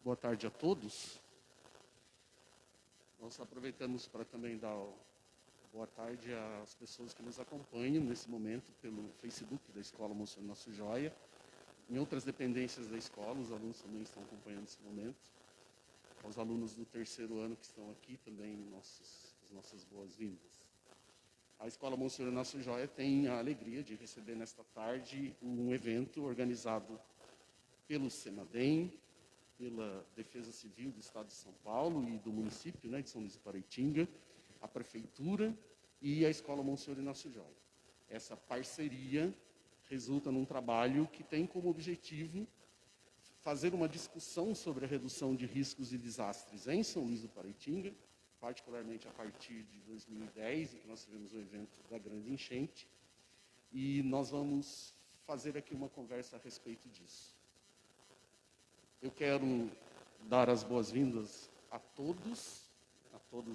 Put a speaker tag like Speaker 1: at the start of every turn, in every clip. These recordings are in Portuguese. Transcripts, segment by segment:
Speaker 1: Boa tarde a todos. Nós aproveitamos para também dar boa tarde às pessoas que nos acompanham nesse momento pelo Facebook da Escola Monsenhor Nosso Joia. Em outras dependências da escola, os alunos também estão acompanhando esse momento. Aos alunos do terceiro ano que estão aqui também, as nossas boas-vindas. A Escola Monsenhor Nosso Joia tem a alegria de receber nesta tarde um evento organizado pelo CEMADEM, pela Defesa Civil do Estado de São Paulo e do município, de São Luís do Paraitinga, a Prefeitura e a Escola Monsenhor Nosso Joia. Essa parceria resulta num trabalho que tem como objetivo fazer uma discussão sobre a redução de riscos e desastres em São Luís do Paraitinga, particularmente a partir de 2010, em que nós tivemos o evento da grande enchente, e nós vamos fazer aqui uma conversa a respeito disso. Eu quero dar as boas-vindas a todos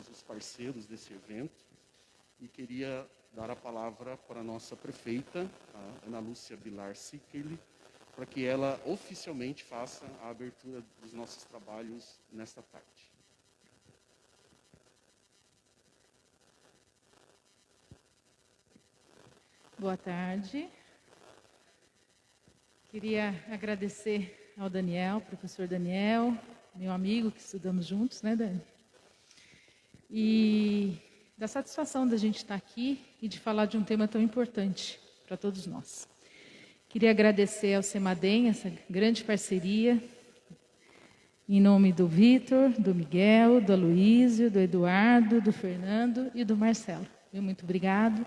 Speaker 1: os parceiros desse evento, e queria dar a palavra para a nossa prefeita, a Ana Lúcia Bilar Siqueirle, para que ela oficialmente faça a abertura dos nossos trabalhos nesta tarde.
Speaker 2: Boa tarde. Queria agradecer ao Daniel, professor Daniel, meu amigo, que estudamos juntos, né, Dani? E da satisfação da gente estar aqui e de falar de um tema tão importante para todos nós. Queria agradecer ao CEMADEM, essa grande parceria, em nome do Vitor, do Miguel, do Aloísio, do Eduardo, do Fernando e do Marcelo. Muito obrigado,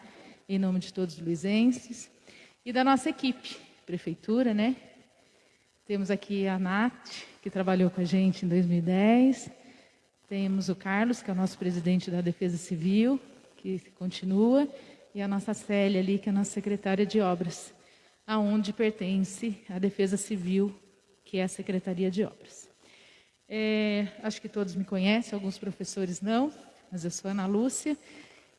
Speaker 2: em nome de todos os luizenses. E da nossa equipe, Prefeitura, né? Temos aqui a Nath, que trabalhou com a gente em 2010. Temos o Carlos, que é o nosso presidente da Defesa Civil, que continua. E a nossa Célia ali, que é a nossa secretária de obras, aonde pertence a Defesa Civil, que é a Secretaria de Obras. Acho que todos me conhecem, alguns professores não, mas eu sou Ana Lúcia.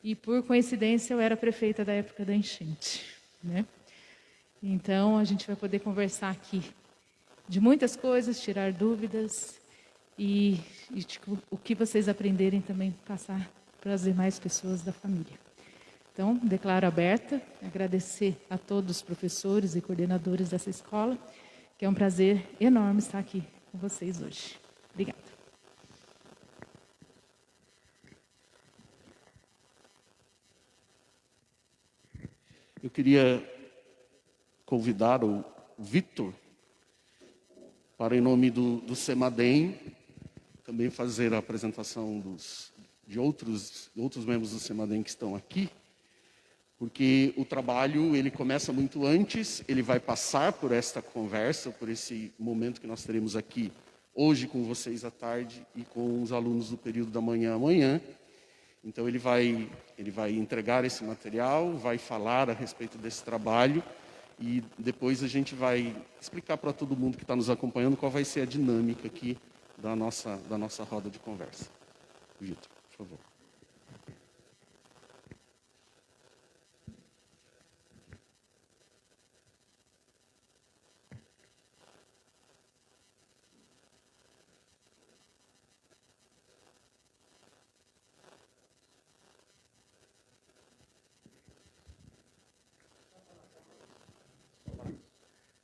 Speaker 2: E, por coincidência, eu era prefeita da época da enchente, né? Então, a gente vai poder conversar aqui de muitas coisas, tirar dúvidas e o que vocês aprenderem também passar para as demais pessoas da família. Então, declaro aberta, agradecer a todos os professores e coordenadores dessa escola, que é um prazer enorme estar aqui com vocês hoje. Obrigada.
Speaker 1: Eu queria convidar o Vitor para, em nome do CEMADEM, também fazer a apresentação de outros membros do CEMADEM que estão aqui, porque o trabalho ele começa muito antes, ele vai passar por esta conversa, por esse momento que nós teremos aqui hoje com vocês à tarde e com os alunos do período da manhã amanhã. Então ele vai entregar esse material, vai falar a respeito desse trabalho e depois a gente vai explicar para todo mundo que está nos acompanhando qual vai ser a dinâmica aqui da nossa roda de conversa. Vitor, por favor.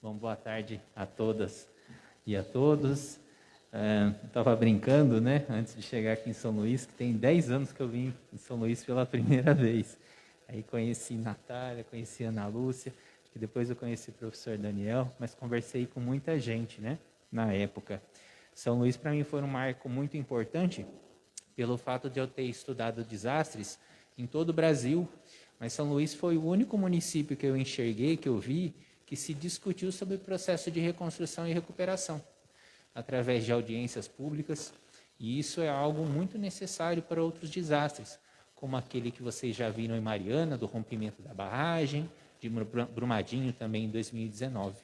Speaker 3: Bom, boa tarde a todas e a todos. Estava brincando, né, antes de chegar aqui em São Luís, que tem 10 anos que eu vim em São Luís pela primeira vez. Aí conheci Natália, conheci Ana Lúcia, que depois eu conheci o professor Daniel, mas conversei com muita gente, né, na época. São Luís para mim foi um marco muito importante pelo fato de eu ter estudado desastres em todo o Brasil, mas São Luís foi o único município que eu enxerguei, que eu vi, que se discutiu sobre o processo de reconstrução e recuperação, através de audiências públicas, e isso é algo muito necessário para outros desastres, como aquele que vocês já viram em Mariana, do rompimento da barragem, de Brumadinho também em 2019.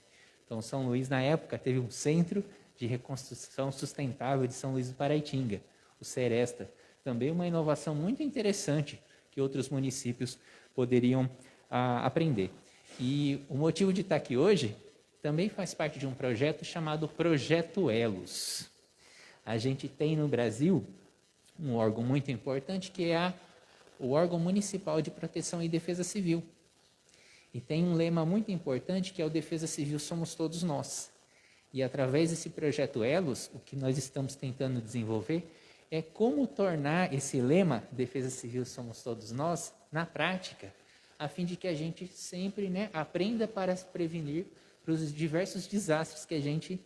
Speaker 3: Então, São Luís, na época, teve um Centro de Reconstrução Sustentável de São Luís do Paraitinga, o Seresta, também uma inovação muito interessante que outros municípios poderiam aprender. E o motivo de estar aqui hoje também faz parte de um projeto chamado Projeto Elos. a gente tem no Brasil um órgão muito importante, que é o órgão municipal de proteção e defesa civil. E tem um lema muito importante, que é o Defesa Civil Somos Todos Nós. E através desse projeto Elos, o que nós estamos tentando desenvolver é como tornar esse lema, Defesa Civil Somos Todos Nós, na prática, a fim de que a gente sempre, né, aprenda para se prevenir para os diversos desastres que a gente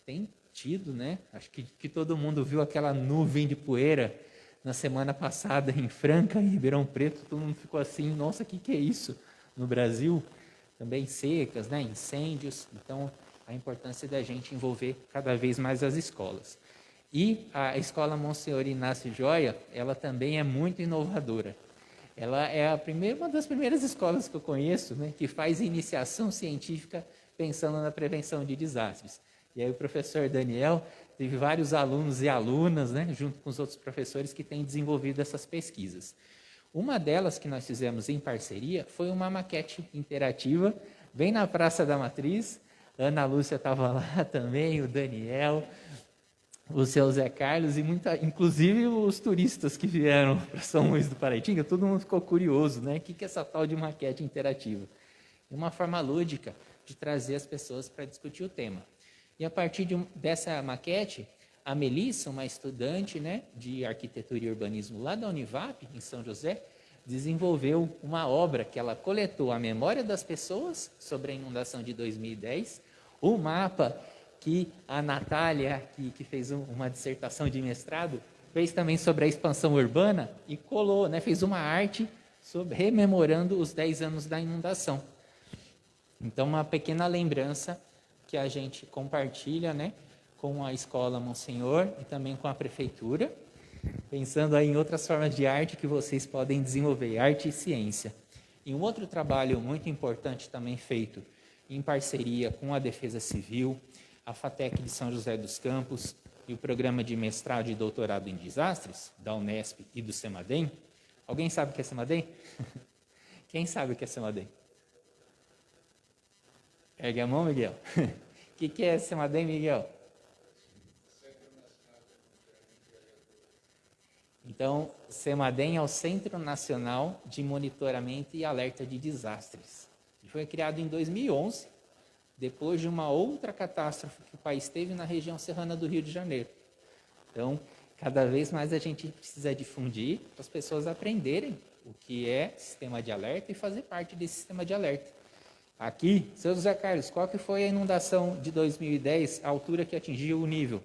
Speaker 3: tem tido, né? Acho que todo mundo viu aquela nuvem de poeira na semana passada em Franca, em Ribeirão Preto, todo mundo ficou assim, nossa, o que é isso? No Brasil, também secas, né, incêndios, então a importância da gente envolver cada vez mais as escolas. E a Escola Monsenhor Inácio Joia, ela também é muito inovadora. Ela é uma das primeiras escolas que eu conheço, né, que faz iniciação científica pensando na prevenção de desastres. E aí o professor Daniel teve vários alunos e alunas, né, junto com os outros professores que têm desenvolvido essas pesquisas. Uma delas que nós fizemos em parceria foi uma maquete interativa, bem na Praça da Matriz. A Ana Lúcia estava lá também, o Daniel, o seu Zé Carlos, e inclusive os turistas que vieram para São Luís do Paraitinga, todo mundo ficou curioso, né? O que é essa tal de maquete interativa? É uma forma lúdica de trazer as pessoas para discutir o tema. E a partir dessa maquete, a Melissa, uma estudante, né, de arquitetura e urbanismo lá da Univap, em São José, desenvolveu uma obra que ela coletou a memória das pessoas sobre a inundação de 2010, o mapa que a Natália, que fez uma dissertação de mestrado, fez também sobre a expansão urbana e colou, né, fez uma arte rememorando os 10 anos da inundação. Então, uma pequena lembrança que a gente compartilha, né, com a Escola Monsenhor e também com a Prefeitura, pensando aí em outras formas de arte que vocês podem desenvolver, arte e ciência. E um outro trabalho muito importante também feito em parceria com a Defesa Civil, a FATEC de São José dos Campos e o Programa de Mestrado e Doutorado em Desastres, da Unesp e do CEMADEM. Alguém sabe o que é CEMADEM? Quem sabe o que é CEMADEM? Ergue a mão, Miguel. O que é CEMADEM, Miguel? Então, CEMADEM é o Centro Nacional de Monitoramento e Alerta de Desastres. Ele foi criado em 2011, depois de uma outra catástrofe que o país teve na região serrana do Rio de Janeiro. Então, cada vez mais a gente precisa difundir para as pessoas aprenderem o que é sistema de alerta e fazer parte desse sistema de alerta. Aqui, seu José Carlos, qual que foi a inundação de 2010, a altura que atingiu o nível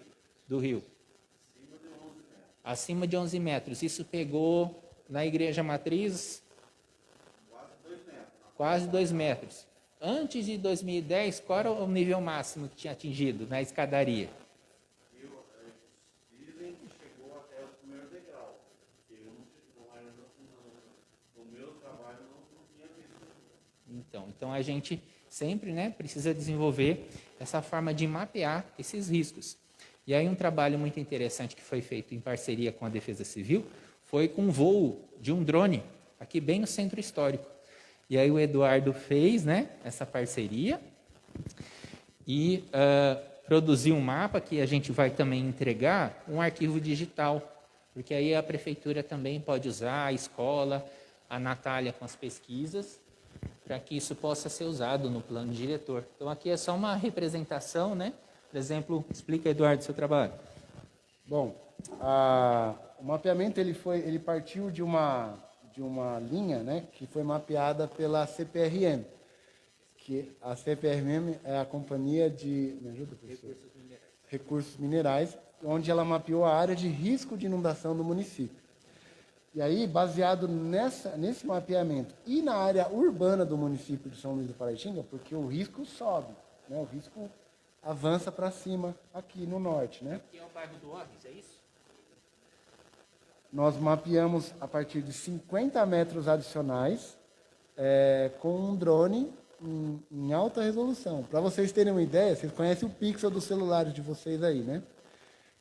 Speaker 3: do rio? Acima de 11 metros. Isso pegou na Igreja Matriz? Quase 2 metros. Antes de 2010, qual era o nível máximo que tinha atingido na escadaria?
Speaker 1: Dizem que chegou até o primeiro degrau. Eu não era no meu trabalho, não tinha visto.
Speaker 3: Então a gente sempre, né, precisa desenvolver essa forma de mapear esses riscos. E aí um trabalho muito interessante que foi feito em parceria com a Defesa Civil foi com o voo de um drone, aqui bem no centro histórico. E aí o Eduardo fez, né, essa parceria e produziu um mapa que a gente vai também entregar, um arquivo digital, porque aí a prefeitura também pode usar, a escola, a Natália com as pesquisas, para que isso possa ser usado no plano diretor. Então aqui é só uma representação, né? Por exemplo, explica, Eduardo, o seu trabalho.
Speaker 4: Bom, o mapeamento ele partiu de uma linha, né, que foi mapeada pela CPRM, que a CPRM é a companhia de recursos minerais, onde ela mapeou a área de risco de inundação do município. E aí, baseado nesse mapeamento e na área urbana do município de São Luís do Paraitinga, porque o risco sobe, né, o risco avança para cima aqui no norte, né?
Speaker 3: Aqui é o bairro do Orres, é isso?
Speaker 4: Nós mapeamos a partir de 50 metros adicionais com um drone em alta resolução. Para vocês terem uma ideia, vocês conhecem o pixel dos celulares de vocês aí, né?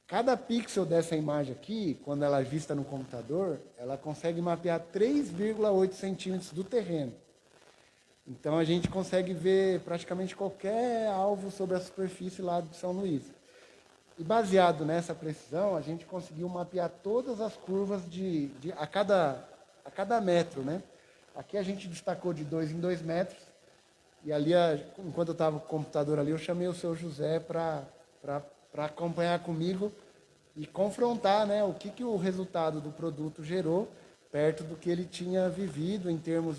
Speaker 4: Cada pixel dessa imagem aqui, quando ela é vista no computador, ela consegue mapear 3,8 centímetros do terreno. Então, a gente consegue ver praticamente qualquer alvo sobre a superfície lá de São Luís. E baseado nessa precisão, a gente conseguiu mapear todas as curvas a cada metro, né? Aqui a gente destacou de 2 em 2 metros, e ali, enquanto eu estava com o computador ali, eu chamei o seu José para acompanhar comigo e confrontar, né, o que o resultado do produto gerou perto do que ele tinha vivido em termos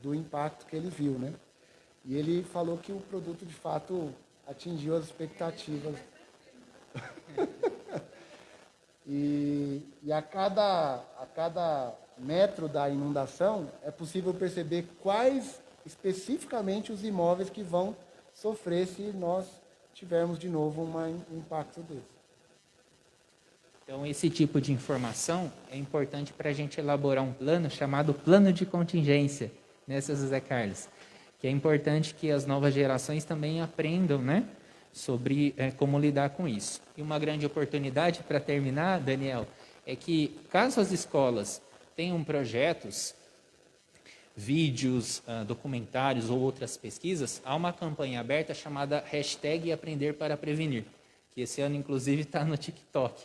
Speaker 4: do impacto que ele viu, né? E ele falou que o produto, de fato, atingiu as expectativas. e a cada metro da inundação, é possível perceber quais especificamente os imóveis que vão sofrer se nós tivermos de novo um impacto desse.
Speaker 3: Então, esse tipo de informação é importante para a gente elaborar um plano chamado plano de contingência, né, seu José Carlos? Que é importante que as novas gerações também aprendam, né, sobre como lidar com isso. E uma grande oportunidade para terminar, Daniel, é que caso as escolas tenham projetos, vídeos, documentários ou outras pesquisas, há uma campanha aberta chamada #Aprender para Prevenir, que esse ano, inclusive, está no TikTok.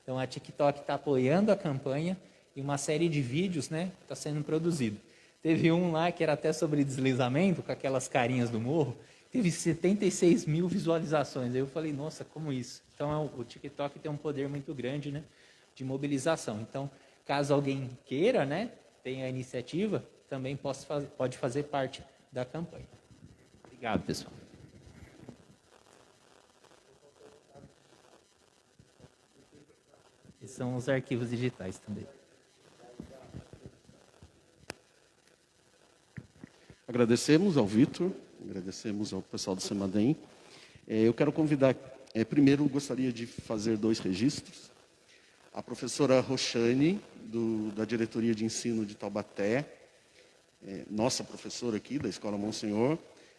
Speaker 3: Então, a TikTok está apoiando a campanha e uma série de vídeos, né, está sendo produzido. Teve um lá que era até sobre deslizamento, com aquelas carinhas do morro, teve 76 mil visualizações. Aí eu falei, nossa, como isso? Então, o TikTok tem um poder muito grande, né, de mobilização. Então, caso alguém queira, né, tenha a iniciativa, também pode fazer parte da campanha. Obrigado, pessoal. Esses são os arquivos digitais também.
Speaker 1: Agradecemos ao Vitor, agradecemos ao pessoal do CEMADEM. Eu quero convidar, primeiro gostaria de fazer 2 registros. A professora Roxane, da Diretoria de Ensino de Taubaté, nossa professora aqui da Escola Monsenhor.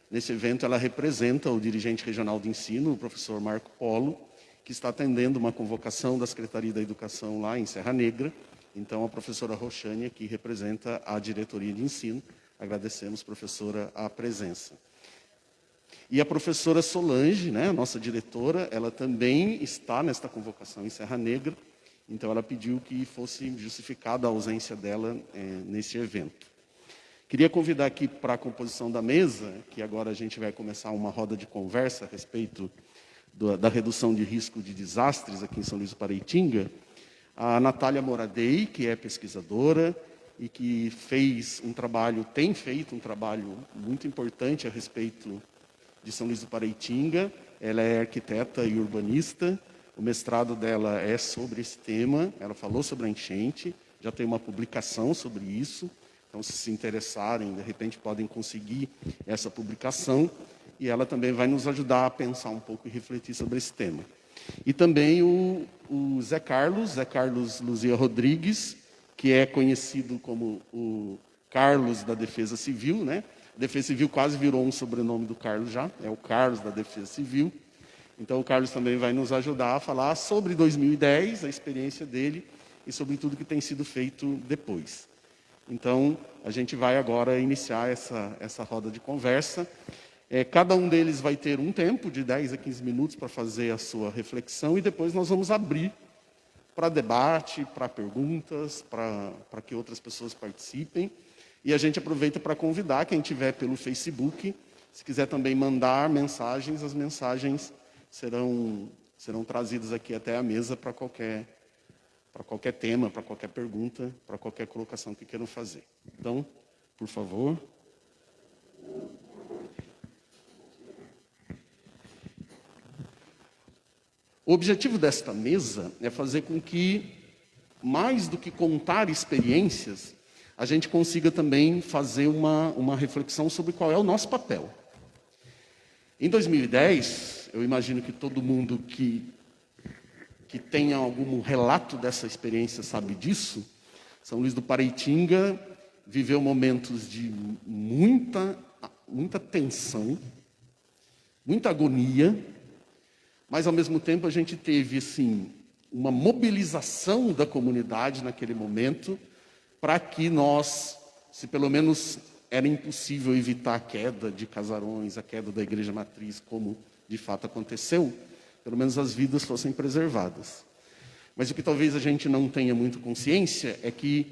Speaker 1: Nesse evento ela representa o dirigente regional de ensino, o professor Marco Polo, que está atendendo uma convocação da Secretaria da Educação lá em Serra Negra. Então, a professora Roxane aqui representa a diretoria de ensino. Agradecemos, professora, a presença. E a professora Solange, né, a nossa diretora, ela também está nesta convocação em Serra Negra. Então, ela pediu que fosse justificada a ausência dela nesse evento. Queria convidar aqui para a composição da mesa, que agora a gente vai começar uma roda de conversa a respeito da redução de risco de desastres aqui em São Luís do Paraitinga, a Natália Moradei, que é pesquisadora e que tem feito um trabalho muito importante a respeito de São Luís do Paraitinga. Ela é arquiteta e urbanista, o mestrado dela é sobre esse tema, ela falou sobre a enchente, já tem uma publicação sobre isso, então se interessarem, de repente podem conseguir essa publicação. E ela também vai nos ajudar a pensar um pouco e refletir sobre esse tema. E também o Zé Carlos Luzia Rodrigues, que é conhecido como o Carlos da Defesa Civil, né? A Defesa Civil quase virou um sobrenome do Carlos já, é o Carlos da Defesa Civil. Então o Carlos também vai nos ajudar a falar sobre 2010, a experiência dele, e sobre tudo que tem sido feito depois. Então, a gente vai agora iniciar essa roda de conversa. Cada um deles vai ter um tempo de 10 a 15 minutos para fazer a sua reflexão e depois nós vamos abrir para debate, para perguntas, para que outras pessoas participem. E a gente aproveita para convidar quem estiver pelo Facebook, se quiser também mandar mensagens, as mensagens serão trazidas aqui até a mesa para qualquer tema, para qualquer pergunta, para qualquer colocação que queiram fazer. Então, por favor. O objetivo desta mesa é fazer com que, mais do que contar experiências, a gente consiga também fazer uma reflexão sobre qual é o nosso papel. Em 2010, eu imagino que todo mundo que tenha algum relato dessa experiência sabe disso. São Luís do Paraitinga viveu momentos de muita tensão, muita agonia, mas, ao mesmo tempo, a gente teve assim, uma mobilização da comunidade naquele momento para que nós, se pelo menos era impossível evitar a queda de casarões, a queda da igreja matriz, como de fato aconteceu, pelo menos as vidas fossem preservadas. Mas o que talvez a gente não tenha muito consciência é que,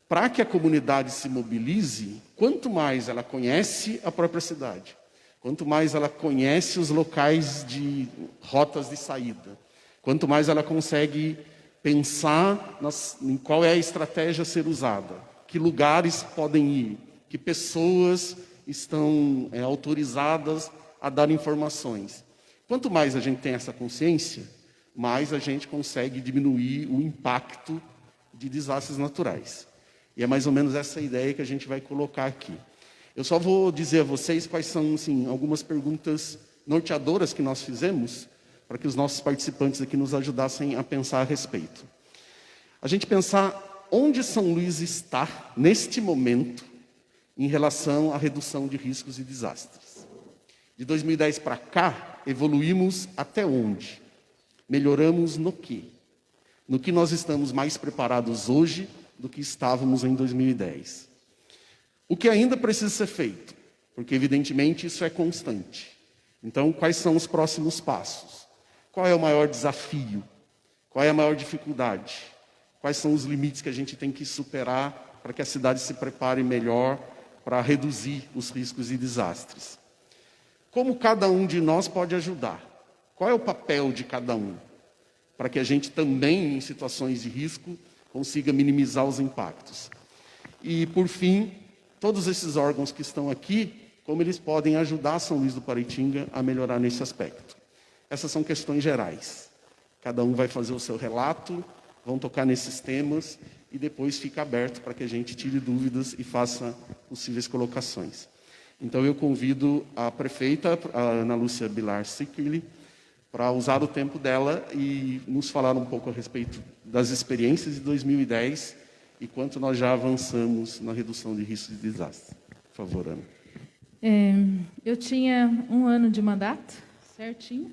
Speaker 1: para que a comunidade se mobilize, quanto mais ela conhece a própria cidade, quanto mais ela conhece os locais de rotas de saída, quanto mais ela consegue pensar em qual é a estratégia a ser usada, que lugares podem ir, que pessoas estão autorizadas a dar informações. Quanto mais a gente tem essa consciência, mais a gente consegue diminuir o impacto de desastres naturais. E é mais ou menos essa ideia que a gente vai colocar aqui. Eu só vou dizer a vocês quais são, assim, algumas perguntas norteadoras que nós fizemos para que os nossos participantes aqui nos ajudassem a pensar a respeito. A gente pensar onde São Luís está, neste momento, em relação à redução de riscos e desastres. De 2010 para cá, evoluímos até onde? Melhoramos no quê? No que nós estamos mais preparados hoje do que estávamos em 2010. O que ainda precisa ser feito? Porque, evidentemente, isso é constante. Então, quais são os próximos passos? Qual é o maior desafio? Qual é a maior dificuldade? Quais são os limites que a gente tem que superar para que a cidade se prepare melhor para reduzir os riscos e desastres? Como cada um de nós pode ajudar? Qual é o papel de cada um? Para que a gente também, em situações de risco, consiga minimizar os impactos. E, por fim, todos esses órgãos que estão aqui, como eles podem ajudar São Luís do Paraitinga a melhorar nesse aspecto. Essas são questões gerais. Cada um vai fazer o seu relato, vão tocar nesses temas e depois fica aberto para que a gente tire dúvidas e faça possíveis colocações. Então, eu convido a prefeita, a Ana Lúcia Bilar Sickerli, para usar o tempo dela e nos falar um pouco a respeito das experiências de 2010 e quanto nós já avançamos na redução de riscos de desastre. Por favor, Ana.
Speaker 2: Eu tinha 1 ano de mandato, certinho,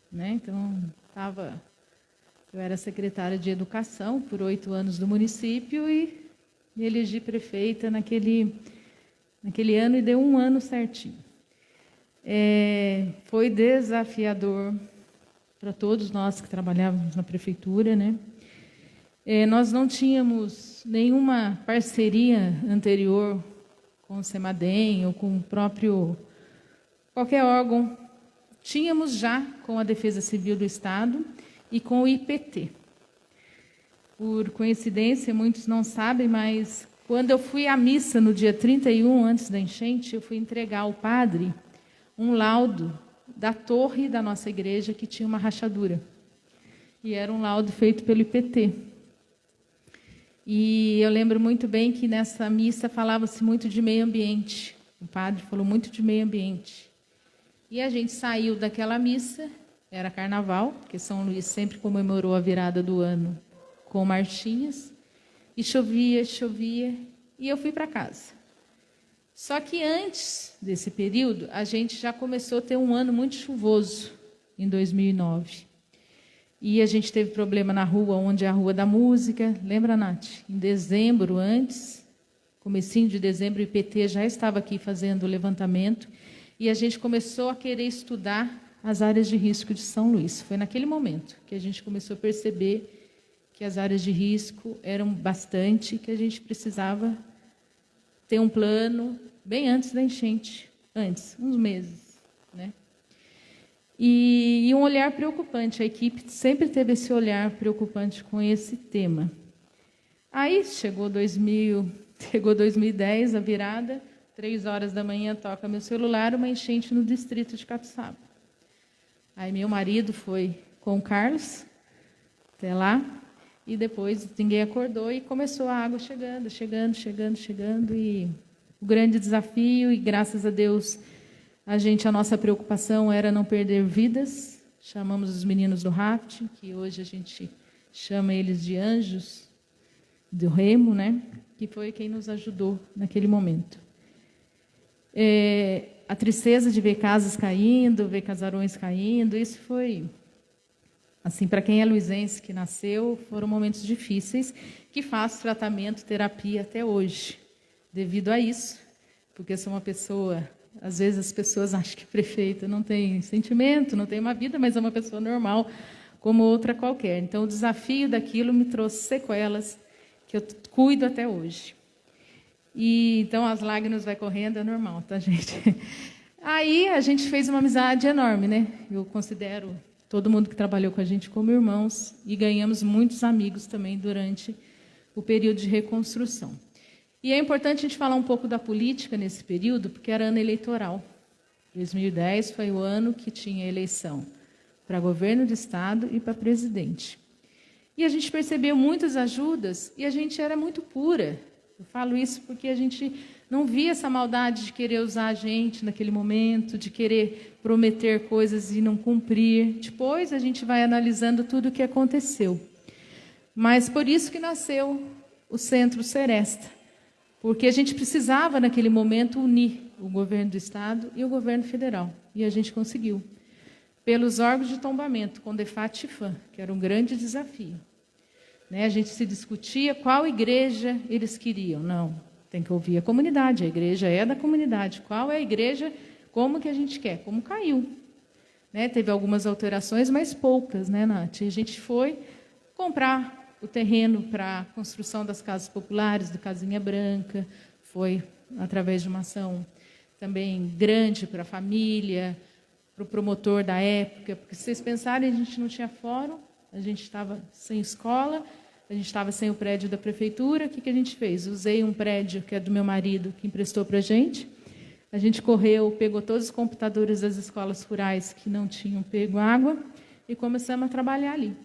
Speaker 2: né? Então, eu era secretária de Educação por 8 anos do município e me elegi prefeita naquele ano e deu 1 ano certinho. Foi desafiador para todos nós que trabalhávamos na prefeitura, né? Nós não tínhamos nenhuma parceria anterior com o CEMADEM ou com o próprio qualquer órgão. Tínhamos já com a Defesa Civil do Estado e com o IPT. Por coincidência, muitos não sabem, mas quando eu fui à missa no dia 31, antes da enchente, eu fui entregar ao padre um laudo da torre da nossa igreja que tinha uma rachadura. E era um laudo feito pelo IPT. E eu lembro muito bem que nessa missa falava-se muito de meio ambiente. O padre falou muito de meio ambiente. E a gente saiu daquela missa, era carnaval, porque São Luís sempre comemorou a virada do ano com marchinhas, e chovia, chovia, e eu fui para casa. Só que antes desse período, a gente já começou a ter um ano muito chuvoso, em 2009. E a gente teve problema na rua, onde é a Rua da Música. Lembra, Nath? Em dezembro, comecinho de dezembro, o IPT já estava aqui fazendo o levantamento, e a gente começou a querer estudar as áreas de risco de São Luís. Foi naquele momento que a gente começou a perceber que as áreas de risco eram bastante, que a gente precisava ter um plano bem antes da enchente, uns meses, né? E um olhar preocupante, a equipe sempre teve esse olhar preocupante com esse tema. Aí chegou 2010, a virada, 3h da manhã, toca meu celular, uma enchente no distrito de Capixaba. Aí meu marido foi com o Carlos até lá, e depois ninguém acordou e começou a água chegando, e o grande desafio, e graças a Deus, a nossa preocupação era não perder vidas. Chamamos os meninos do rafting, que hoje a gente chama eles de anjos do remo, né? Que foi quem nos ajudou naquele momento. A tristeza de ver casas caindo, ver casarões caindo, isso foi, assim, para quem é luizense que nasceu, foram momentos difíceis, que faço tratamento, terapia até hoje, devido a isso, porque eu sou uma pessoa Às vezes as pessoas acham que prefeito não tem sentimento, não tem uma vida, mas é uma pessoa normal, como outra qualquer. Então, o desafio daquilo me trouxe sequelas que eu cuido até hoje. E então as lágrimas vai correndo, é normal, tá, gente? Aí a gente fez uma amizade enorme, né? Eu considero todo mundo que trabalhou com a gente como irmãos e ganhamos muitos amigos também durante o período de reconstrução. E é importante a gente falar um pouco da política nesse período, porque era ano eleitoral. 2010 foi o ano que tinha eleição para governo do estado e para presidente. E a gente percebeu muitas ajudas e a gente era muito pura. Eu falo isso porque a gente não via essa maldade de querer usar a gente naquele momento, de querer prometer coisas e não cumprir. Depois a gente vai analisando tudo o que aconteceu. Mas por isso que nasceu o Centro Seresta, porque a gente precisava naquele momento unir o governo do estado e o governo federal, e a gente conseguiu. Pelos órgãos de tombamento, com Defat e FAM, que era um grande desafio. A gente se discutia qual igreja eles queriam. Não, tem que ouvir a comunidade, a igreja é da comunidade. Qual é a igreja, como que a gente quer, como caiu. Teve algumas alterações, mas poucas, né, Nath? A gente foi comprar o terreno para a construção das casas populares, do Casinha Branca, foi através de uma ação também grande para a família, para o promotor da época, porque se vocês pensarem, a gente não tinha fórum, a gente estava sem escola, a gente estava sem o prédio da prefeitura. O que a gente fez? Usei um prédio que é do meu marido, que emprestou para a gente correu, pegou todos os computadores das escolas rurais que não tinham pego água e começamos a trabalhar ali.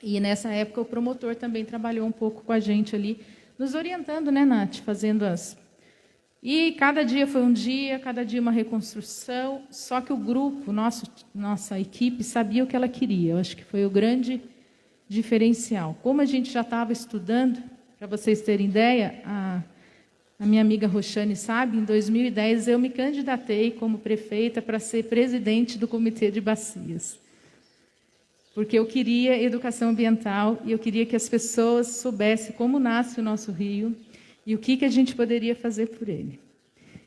Speaker 2: E nessa época o promotor também trabalhou um pouco com a gente ali, nos orientando, né, Nath? Fazendo as... E cada dia foi um dia, cada dia uma reconstrução, só que o grupo, nossa equipe, sabia o que ela queria. Eu acho que foi o grande diferencial. Como a gente já estava estudando, para vocês terem ideia, a minha amiga Roxane sabe, em 2010 eu me candidatei como prefeita para ser presidente do Comitê de Bacias. Porque eu queria educação ambiental e eu queria que as pessoas soubessem como nasce o nosso rio e o que a gente poderia fazer por ele.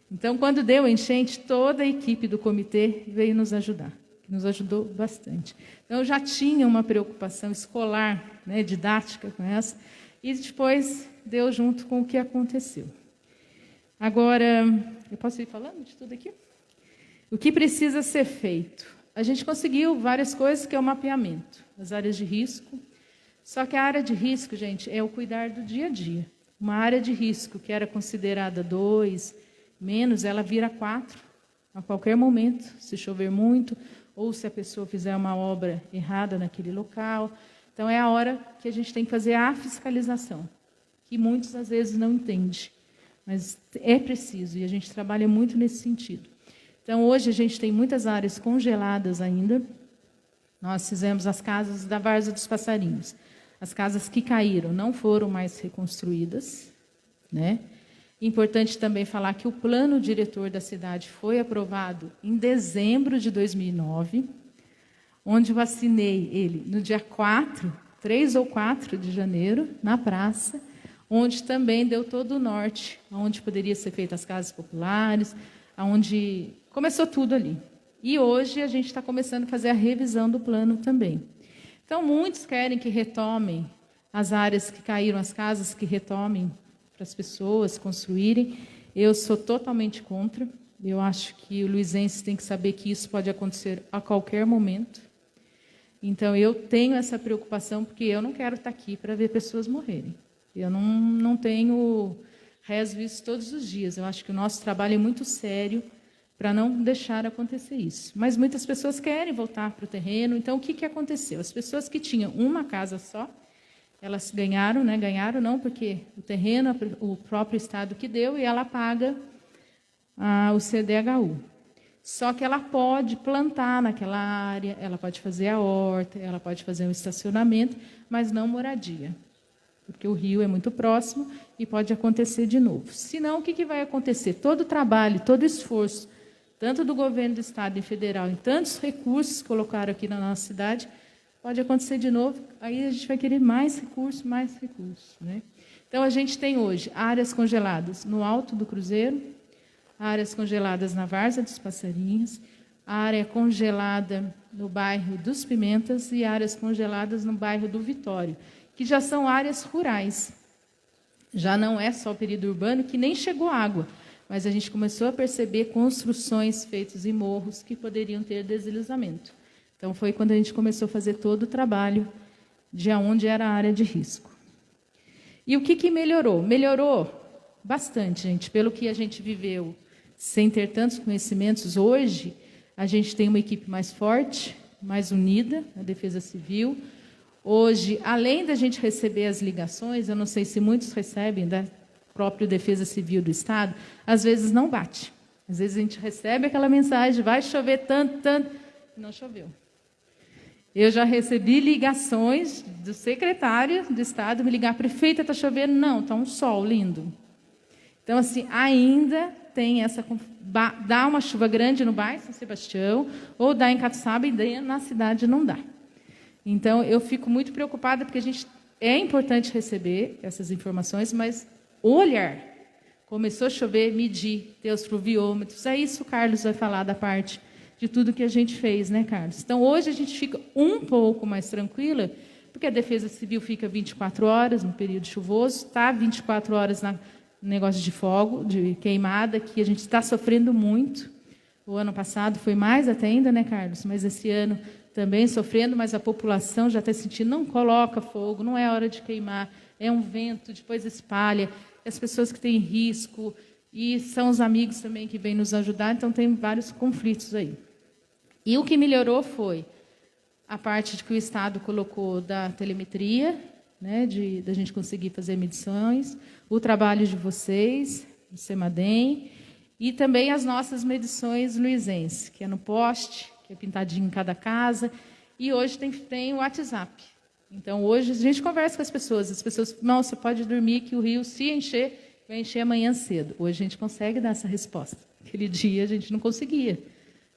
Speaker 2: Então, quando deu a enchente, toda a equipe do comitê veio nos ajudar, que nos ajudou bastante. Então, eu já tinha uma preocupação escolar, né, didática com essa, e depois deu junto com o que aconteceu. Agora, eu posso ir falando de tudo aqui? O que precisa ser feito? A gente conseguiu várias coisas, que é o mapeamento, as áreas de risco. Só que a área de risco, gente, é o cuidar do dia a dia. Uma área de risco que era considerada 2, menos, ela vira 4 a qualquer momento, se chover muito, ou se a pessoa fizer uma obra errada naquele local. Então, é a hora que a gente tem que fazer a fiscalização, que muitos, às vezes, não entendem. Mas é preciso, e a gente trabalha muito nesse sentido. Então, hoje, a gente tem muitas áreas congeladas ainda. Nós fizemos as casas da Várzea dos Passarinhos. As casas que caíram não foram mais reconstruídas, né? Importante também falar que o plano diretor da cidade foi aprovado em dezembro de 2009, onde eu assinei ele no dia 3 ou 4 de janeiro, na praça, onde também deu todo o norte, onde poderia ser feitas as casas populares, onde começou tudo ali. E hoje a gente está começando a fazer a revisão do plano também. Então, muitos querem que retomem as áreas que caíram, as casas que retomem para as pessoas construírem. Eu sou totalmente contra. Eu acho que o luizense tem que saber que isso pode acontecer a qualquer momento. Então, eu tenho essa preocupação, porque eu não quero estar aqui para ver pessoas morrerem. Eu não tenho rezo isso todos os dias. Eu acho que o nosso trabalho é muito sério para não deixar acontecer isso. Mas muitas pessoas querem voltar para o terreno. Então, o que aconteceu? As pessoas que tinham uma casa só, elas ganharam, né? Ganharam não, porque o terreno, o próprio Estado que deu, e ela paga o CDHU. Só que ela pode plantar naquela área, ela pode fazer a horta, ela pode fazer um estacionamento, mas não moradia. Porque o rio é muito próximo e pode acontecer de novo. Senão, o que vai acontecer? Todo o trabalho, todo o esforço, tanto do governo do Estado e federal, em tantos recursos que colocaram aqui na nossa cidade, pode acontecer de novo, aí a gente vai querer mais recursos, né? Então, a gente tem hoje áreas congeladas no alto do Cruzeiro, áreas congeladas na Várzea dos Passarinhos, área congelada no bairro dos Pimentas e áreas congeladas no bairro do Vitório, que já são áreas rurais. Já não é só o período urbano, que nem chegou água, mas a gente começou a perceber construções feitas em morros que poderiam ter deslizamento. Então, foi quando a gente começou a fazer todo o trabalho de onde era a área de risco. E o que melhorou? Melhorou bastante, gente, pelo que a gente viveu sem ter tantos conhecimentos. Hoje, a gente tem uma equipe mais forte, mais unida, a Defesa Civil. Hoje, além da gente receber as ligações, eu não sei se muitos recebem da própria Defesa Civil do Estado, às vezes não bate. Às vezes a gente recebe aquela mensagem, vai chover tanto, tanto, e não choveu. Eu já recebi ligações do secretário do Estado me ligar, prefeita, está chovendo? Não, está um sol lindo. Então, assim, ainda tem essa... Dá uma chuva grande no bairro São Sebastião, ou dá em Catuçaba, e na cidade não dá. Então, eu fico muito preocupada, porque é importante receber essas informações, mas olhar. Começou a chover, medir, ter os fluviômetros. É isso, o Carlos vai falar da parte de tudo que a gente fez, né, Carlos? Então, hoje a gente fica um pouco mais tranquila, porque a Defesa Civil fica 24 horas no período chuvoso, está 24 horas no negócio de fogo, de queimada, que a gente está sofrendo muito. O ano passado foi mais até ainda, né, Carlos? Mas esse ano também sofrendo, mas a população já está sentindo, não coloca fogo, não é hora de queimar, é um vento, depois espalha, as pessoas que têm risco, e são os amigos também que vêm nos ajudar, então tem vários conflitos aí. E o que melhorou foi a parte de que o Estado colocou da telemetria, né, da gente conseguir fazer medições, o trabalho de vocês, do CEMADEM, e também as nossas medições luizenses, que é no poste, que é pintadinho em cada casa, e hoje tem o WhatsApp. Então, hoje a gente conversa com as pessoas, não, você pode dormir que o rio, se encher, vai encher amanhã cedo. Hoje a gente consegue dar essa resposta. Aquele dia a gente não conseguia.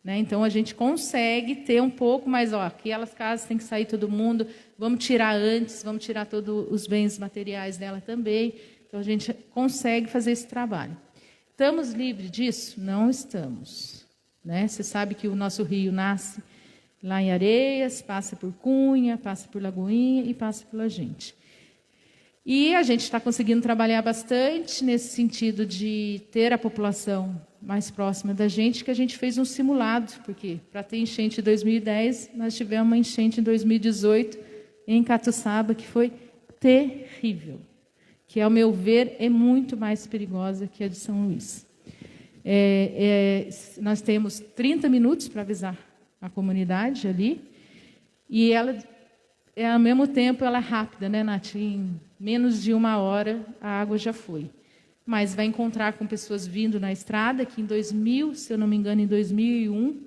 Speaker 2: Né? Então, a gente consegue ter um pouco mais, aquelas casas tem que sair todo mundo, vamos tirar antes, vamos tirar todos os bens materiais dela também. Então, a gente consegue fazer esse trabalho. Estamos livres disso? Não estamos. Né? Você sabe que o nosso rio nasce lá em Areias, passa por Cunha, passa por Lagoinha e passa pela gente. E a gente está conseguindo trabalhar bastante nesse sentido de ter a população mais próxima da gente, que a gente fez um simulado, porque para ter enchente em 2010, nós tivemos uma enchente em 2018 em Catuçaba, que foi terrível, que, ao meu ver, é muito mais perigosa que a de São Luís. Nós temos 30 minutos para avisar a comunidade ali, e ela, ao mesmo tempo, ela é rápida, né, Nath? Em menos de 1 hora, a água já foi. Mas vai encontrar com pessoas vindo na estrada, que em 2000, se eu não me engano, em 2001,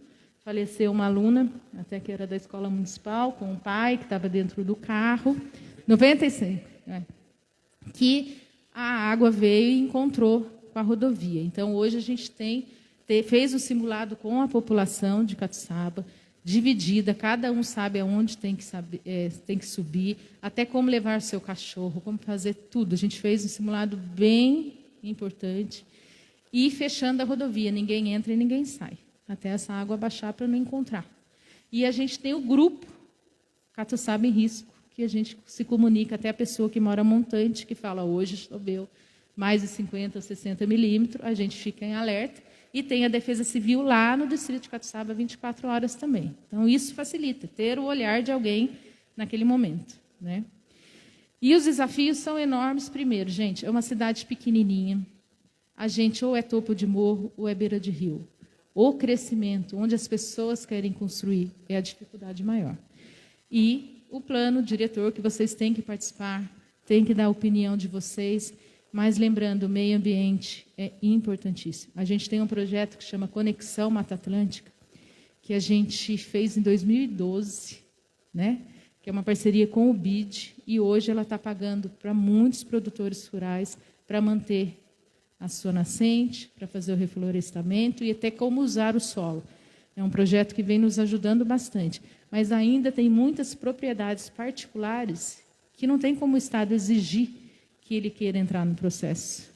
Speaker 2: faleceu uma aluna, até que era da escola municipal, com o pai, que estava dentro do carro, 96, que a água veio e encontrou com a rodovia. Então, hoje a gente fez o simulado com a população de Catuçaba, dividida, cada um sabe aonde tem que subir, até como levar seu cachorro, como fazer tudo. A gente fez um simulado bem importante, e fechando a rodovia, ninguém entra e ninguém sai, até essa água baixar para não encontrar. E a gente tem o grupo Catuçaba em Risco, que a gente se comunica até a pessoa que mora montante, que fala, hoje choveu mais de 50 ou 60 milímetros, a gente fica em alerta, e tem a Defesa Civil lá no distrito de Catuçaba 24 horas também. Então, isso facilita, ter o olhar de alguém naquele momento. Né? E os desafios são enormes. Primeiro, gente, é uma cidade pequenininha. A gente ou é topo de morro ou é beira de rio. O crescimento, onde as pessoas querem construir, é a dificuldade maior. E o plano diretor, que vocês têm que participar, têm que dar a opinião de vocês, mas lembrando, o meio ambiente é importantíssimo. A gente tem um projeto que chama Conexão Mata Atlântica, que a gente fez em 2012, né? Que é uma parceria com o BID, e hoje ela está pagando para muitos produtores rurais para manter a sua nascente, para fazer o reflorestamento e até como usar o solo. É um projeto que vem nos ajudando bastante, mas ainda tem muitas propriedades particulares que não tem como o Estado exigir que ele queira entrar no processo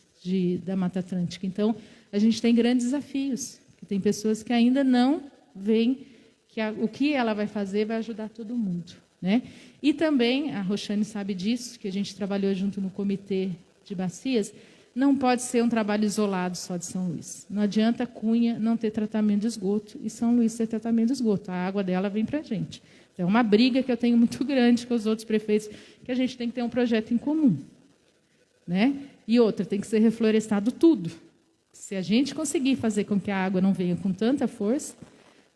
Speaker 2: da Mata Atlântica. Então, a gente tem grandes desafios. Tem pessoas que ainda não veem que o que ela vai fazer vai ajudar todo mundo, né? E também, a Roxane sabe disso, que a gente trabalhou junto no comitê de bacias, não pode ser um trabalho isolado só de São Luís. Não adianta Cunha não ter tratamento de esgoto e São Luís ter tratamento de esgoto. A água dela vem para a gente. Então, é uma briga que eu tenho muito grande com os outros prefeitos, que a gente tem que ter um projeto em comum, né? E outra, tem que ser reflorestado tudo. Se a gente conseguir fazer com que a água não venha com tanta força,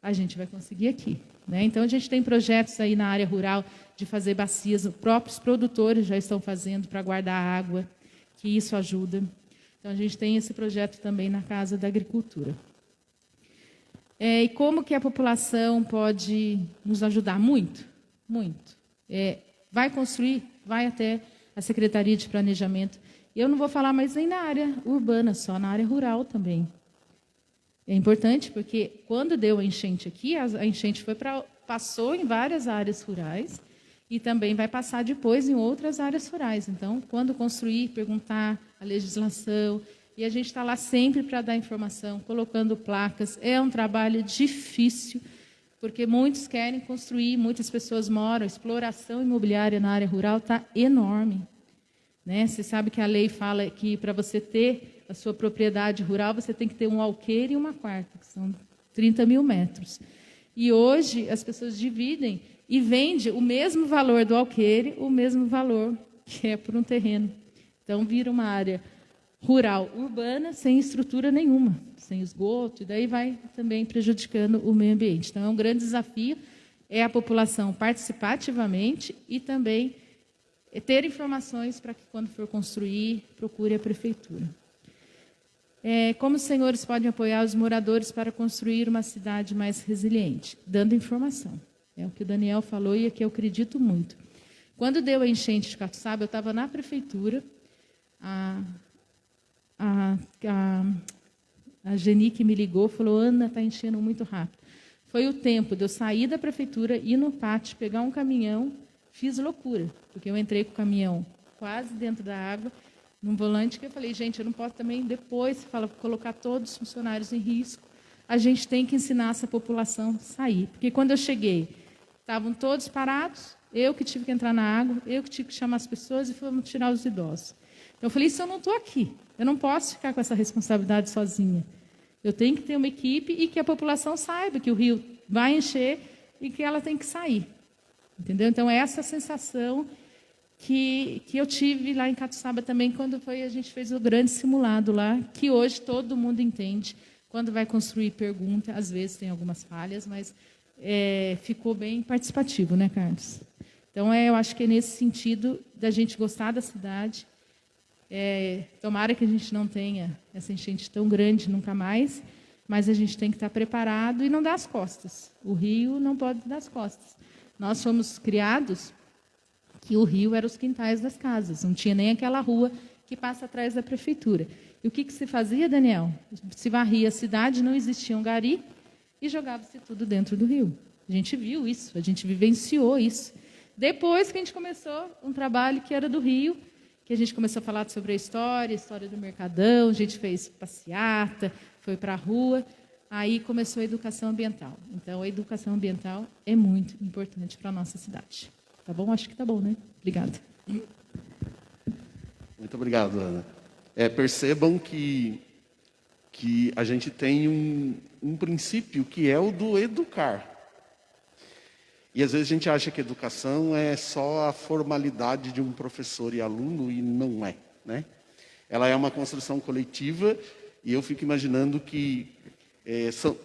Speaker 2: a gente vai conseguir aqui, né? Então, a gente tem projetos aí na área rural de fazer bacias, os próprios produtores já estão fazendo para guardar água, que isso ajuda. Então, a gente tem esse projeto também na Casa da Agricultura. E como que a população pode nos ajudar? Muito, muito. Vai construir, vai até a Secretaria de Planejamento. Eu não vou falar mais nem na área urbana, só na área rural também. É importante porque quando deu a enchente aqui, a enchente passou em várias áreas rurais e também vai passar depois em outras áreas rurais. Então, quando construir, perguntar a legislação, e a gente está lá sempre para dar informação, colocando placas. É um trabalho difícil, porque muitos querem construir, muitas pessoas moram, a exploração imobiliária na área rural está enorme. Né? Você sabe que a lei fala que para você ter a sua propriedade rural, você tem que ter um alqueire e uma quarta, que são 30 mil metros. E hoje as pessoas dividem e vendem o mesmo valor do alqueire, o mesmo valor que é por um terreno. Então, vira uma área rural urbana sem estrutura nenhuma, sem esgoto, e daí vai também prejudicando o meio ambiente. Então, é um grande desafio, é a população participar ativamente e também ter informações para que, quando for construir, procure a prefeitura. Como os senhores podem apoiar os moradores para construir uma cidade mais resiliente? Dando informação. É o que o Daniel falou e é que eu acredito muito. Quando deu a enchente de Catuçaba, eu estava na prefeitura, a Geni que me ligou, falou, Ana, está enchendo muito rápido. Foi o tempo de eu sair da prefeitura, ir no pátio, pegar um caminhão, fiz loucura, porque eu entrei com o caminhão quase dentro da água, num volante que eu falei, gente, eu não posso também, depois, colocar todos os funcionários em risco. A gente tem que ensinar essa população a sair. Porque quando eu cheguei, estavam todos parados, eu que tive que entrar na água, eu que tive que chamar as pessoas e fomos tirar os idosos. Então, eu falei, isso eu não estou aqui. Eu não posso ficar com essa responsabilidade sozinha. Eu tenho que ter uma equipe e que a população saiba que o rio vai encher e que ela tem que sair. Entendeu? Então, é essa sensação que eu tive lá em Catuçaba também, quando a gente fez o grande simulado lá, que hoje todo mundo entende. Quando vai construir, pergunta, às vezes tem algumas falhas, mas ficou bem participativo, né, Carlos? Então, eu acho que é nesse sentido da gente gostar da cidade. Tomara que a gente não tenha essa enchente tão grande nunca mais, mas a gente tem que estar preparado e não dar as costas. O rio não pode dar as costas. Nós fomos criados que o rio era os quintais das casas, não tinha nem aquela rua que passa atrás da prefeitura. E o que se fazia, Daniel? Se varria a cidade, não existia um gari e jogava-se tudo dentro do rio. A gente viu isso, a gente vivenciou isso. Depois que a gente começou um trabalho que era do rio, que a gente começou a falar sobre a história do Mercadão, a gente fez passeata, foi para a rua, aí começou a educação ambiental. Então, a educação ambiental é muito importante para a nossa cidade. Tá bom? Acho que tá bom, né? Obrigada.
Speaker 1: Muito obrigado, Ana. Percebam que a gente tem um princípio que é o do educar. E às vezes a gente acha que educação é só a formalidade de um professor e aluno, e não é, né? Ela é uma construção coletiva, e eu fico imaginando que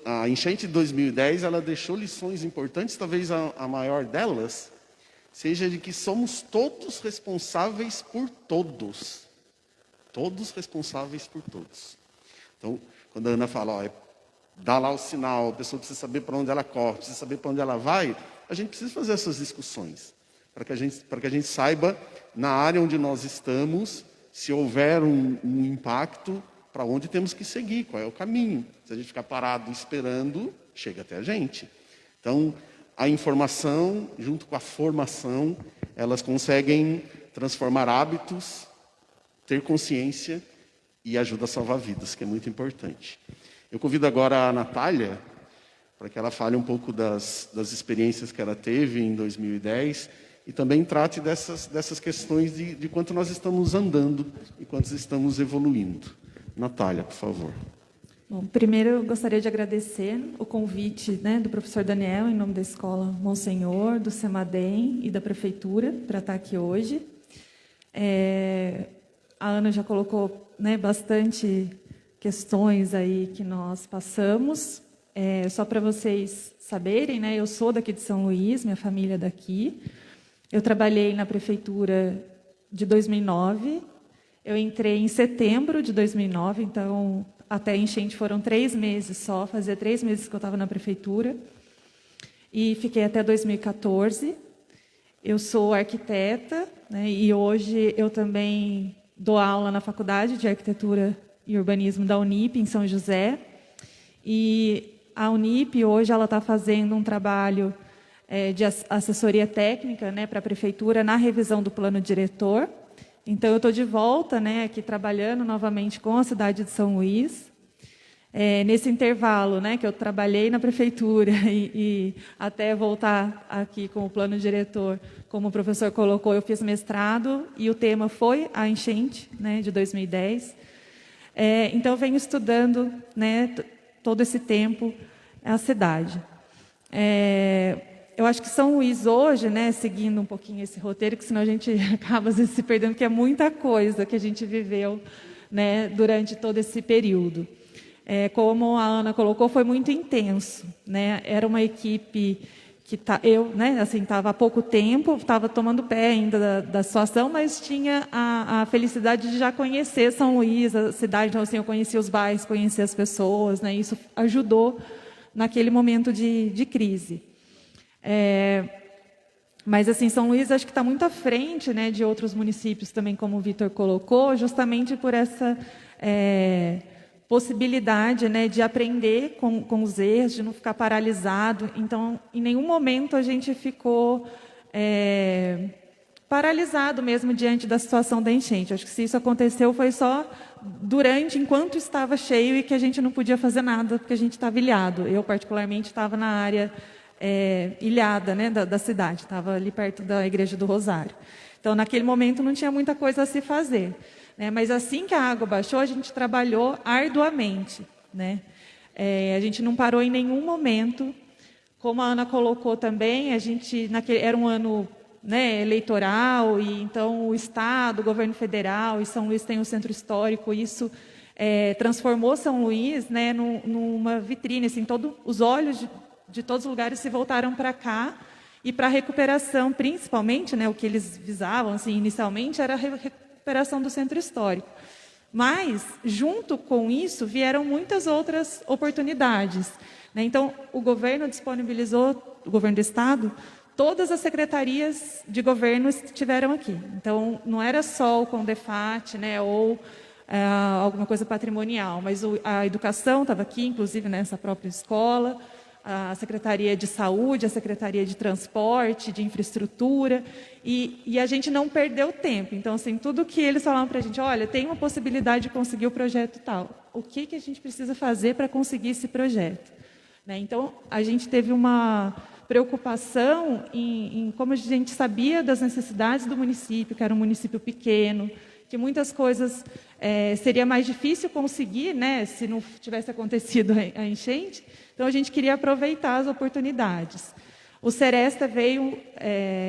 Speaker 1: a enchente de 2010 ela deixou lições importantes, talvez a maior delas seja de que somos todos responsáveis por todos. Todos responsáveis por todos. Então, quando a Ana fala, dá lá o sinal, a pessoa precisa saber para onde ela corre, precisa saber para onde ela vai, a gente precisa fazer essas discussões, para que a gente saiba, na área onde nós estamos, se houver um impacto, para onde temos que seguir, qual é o caminho. Se a gente ficar parado esperando, chega até a gente. Então, a informação, junto com a formação, elas conseguem transformar hábitos, ter consciência e ajuda a salvar vidas, que é muito importante. Eu convido agora a Natália, para que ela fale um pouco das experiências que ela teve em 2010 e também trate dessas questões de quanto nós estamos andando e quanto estamos evoluindo. Natália, por favor.
Speaker 5: Bom, primeiro eu gostaria de agradecer o convite, né, do professor Daniel, em nome da Escola Monsenhor, do CEMADEM e da Prefeitura, para estar aqui hoje. A Ana já colocou, né, bastante questões aí que nós passamos. Só para vocês saberem, né, eu sou daqui de São Luís, minha família é daqui. Eu trabalhei na Prefeitura de 2009. Eu entrei em setembro de 2009, então até a enchente foram 3 meses só, fazia 3 meses que eu estava na Prefeitura. E fiquei até 2014. Eu sou arquiteta, né, e hoje eu também dou aula na Faculdade de Arquitetura e Urbanismo da Unip, em São José. E a Unip, hoje, ela está fazendo um trabalho de assessoria técnica, né, para a Prefeitura na revisão do plano diretor. Então, eu estou de volta, né, aqui trabalhando novamente com a cidade de São Luís. Nesse intervalo, né, que eu trabalhei na Prefeitura e até voltar aqui com o plano diretor, como o professor colocou, eu fiz mestrado e o tema foi a enchente, né, de 2010. Então, eu venho estudando, né, todo esse tempo a cidade. Eu acho que São Luís hoje, né, seguindo um pouquinho esse roteiro, que senão a gente acaba às vezes se perdendo, porque é muita coisa que a gente viveu, né, durante todo esse período. Como a Ana colocou, foi muito intenso, né? Era uma equipe que eu, né, assim, estava há pouco tempo, estava tomando pé ainda da situação, mas tinha a felicidade de já conhecer São Luís, a cidade. Então, assim, eu conhecia os bairros, conhecia as pessoas, né? Isso ajudou naquele momento de crise. Mas, assim, São Luís acho que está muito à frente, né, de outros municípios também, como o Vitor colocou, justamente por essa possibilidade, né, de aprender com os erros, de não ficar paralisado. Então, em nenhum momento a gente ficou paralisado mesmo diante da situação da enchente. Acho que se isso aconteceu foi só enquanto estava cheio e que a gente não podia fazer nada porque a gente estava ilhado. Eu, particularmente, estava na área ilhada, né, da cidade, estava ali perto da Igreja do Rosário. Então, naquele momento, não tinha muita coisa a se fazer. Mas assim que a água baixou, a gente trabalhou arduamente, né? A gente não parou em nenhum momento. Como a Ana colocou também, era um ano, né, eleitoral, e então o Estado, o governo federal e São Luís tem um centro histórico, isso transformou São Luís, né, numa vitrine, assim, os olhos de todos os lugares se voltaram para cá, e para a recuperação, principalmente, né, o que eles visavam, assim, inicialmente, era a recuperação do centro histórico. Mas, junto com isso, vieram muitas outras oportunidades, né? Então, o governo disponibilizou, o governo do Estado, todas as secretarias de governo estiveram aqui. Então, não era só o CONDEFAT, né, ou alguma coisa patrimonial, mas a educação estava aqui, inclusive nessa própria escola, a Secretaria de Saúde, a Secretaria de Transporte, de Infraestrutura, e a gente não perdeu tempo. Então, assim, tudo que eles falavam para a gente, olha, tem uma possibilidade de conseguir o projeto tal. O que a gente precisa fazer para conseguir esse projeto? Né? Então, a gente teve uma preocupação em como a gente sabia das necessidades do município, que era um município pequeno, que muitas coisas seria mais difícil conseguir, né, se não tivesse acontecido a enchente. Então, a gente queria aproveitar as oportunidades. O Seresta veio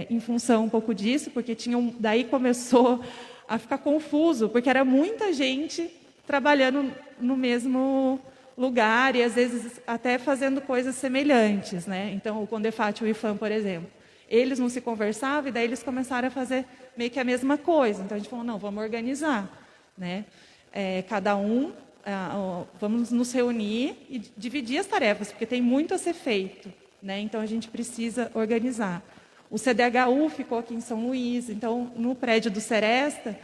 Speaker 5: em função um pouco disso, porque daí começou a ficar confuso, porque era muita gente trabalhando no mesmo lugar e, às vezes, até fazendo coisas semelhantes, né? Então, o CONDEFAT e o IFAM, por exemplo, eles não se conversavam e daí eles começaram a fazer meio que a mesma coisa. Então, a gente falou, não, vamos organizar, né? Cada um... vamos nos reunir e dividir as tarefas, porque tem muito a ser feito, né? Então, a gente precisa organizar. O CDHU ficou aqui em São Luís, então, no prédio do Seresta,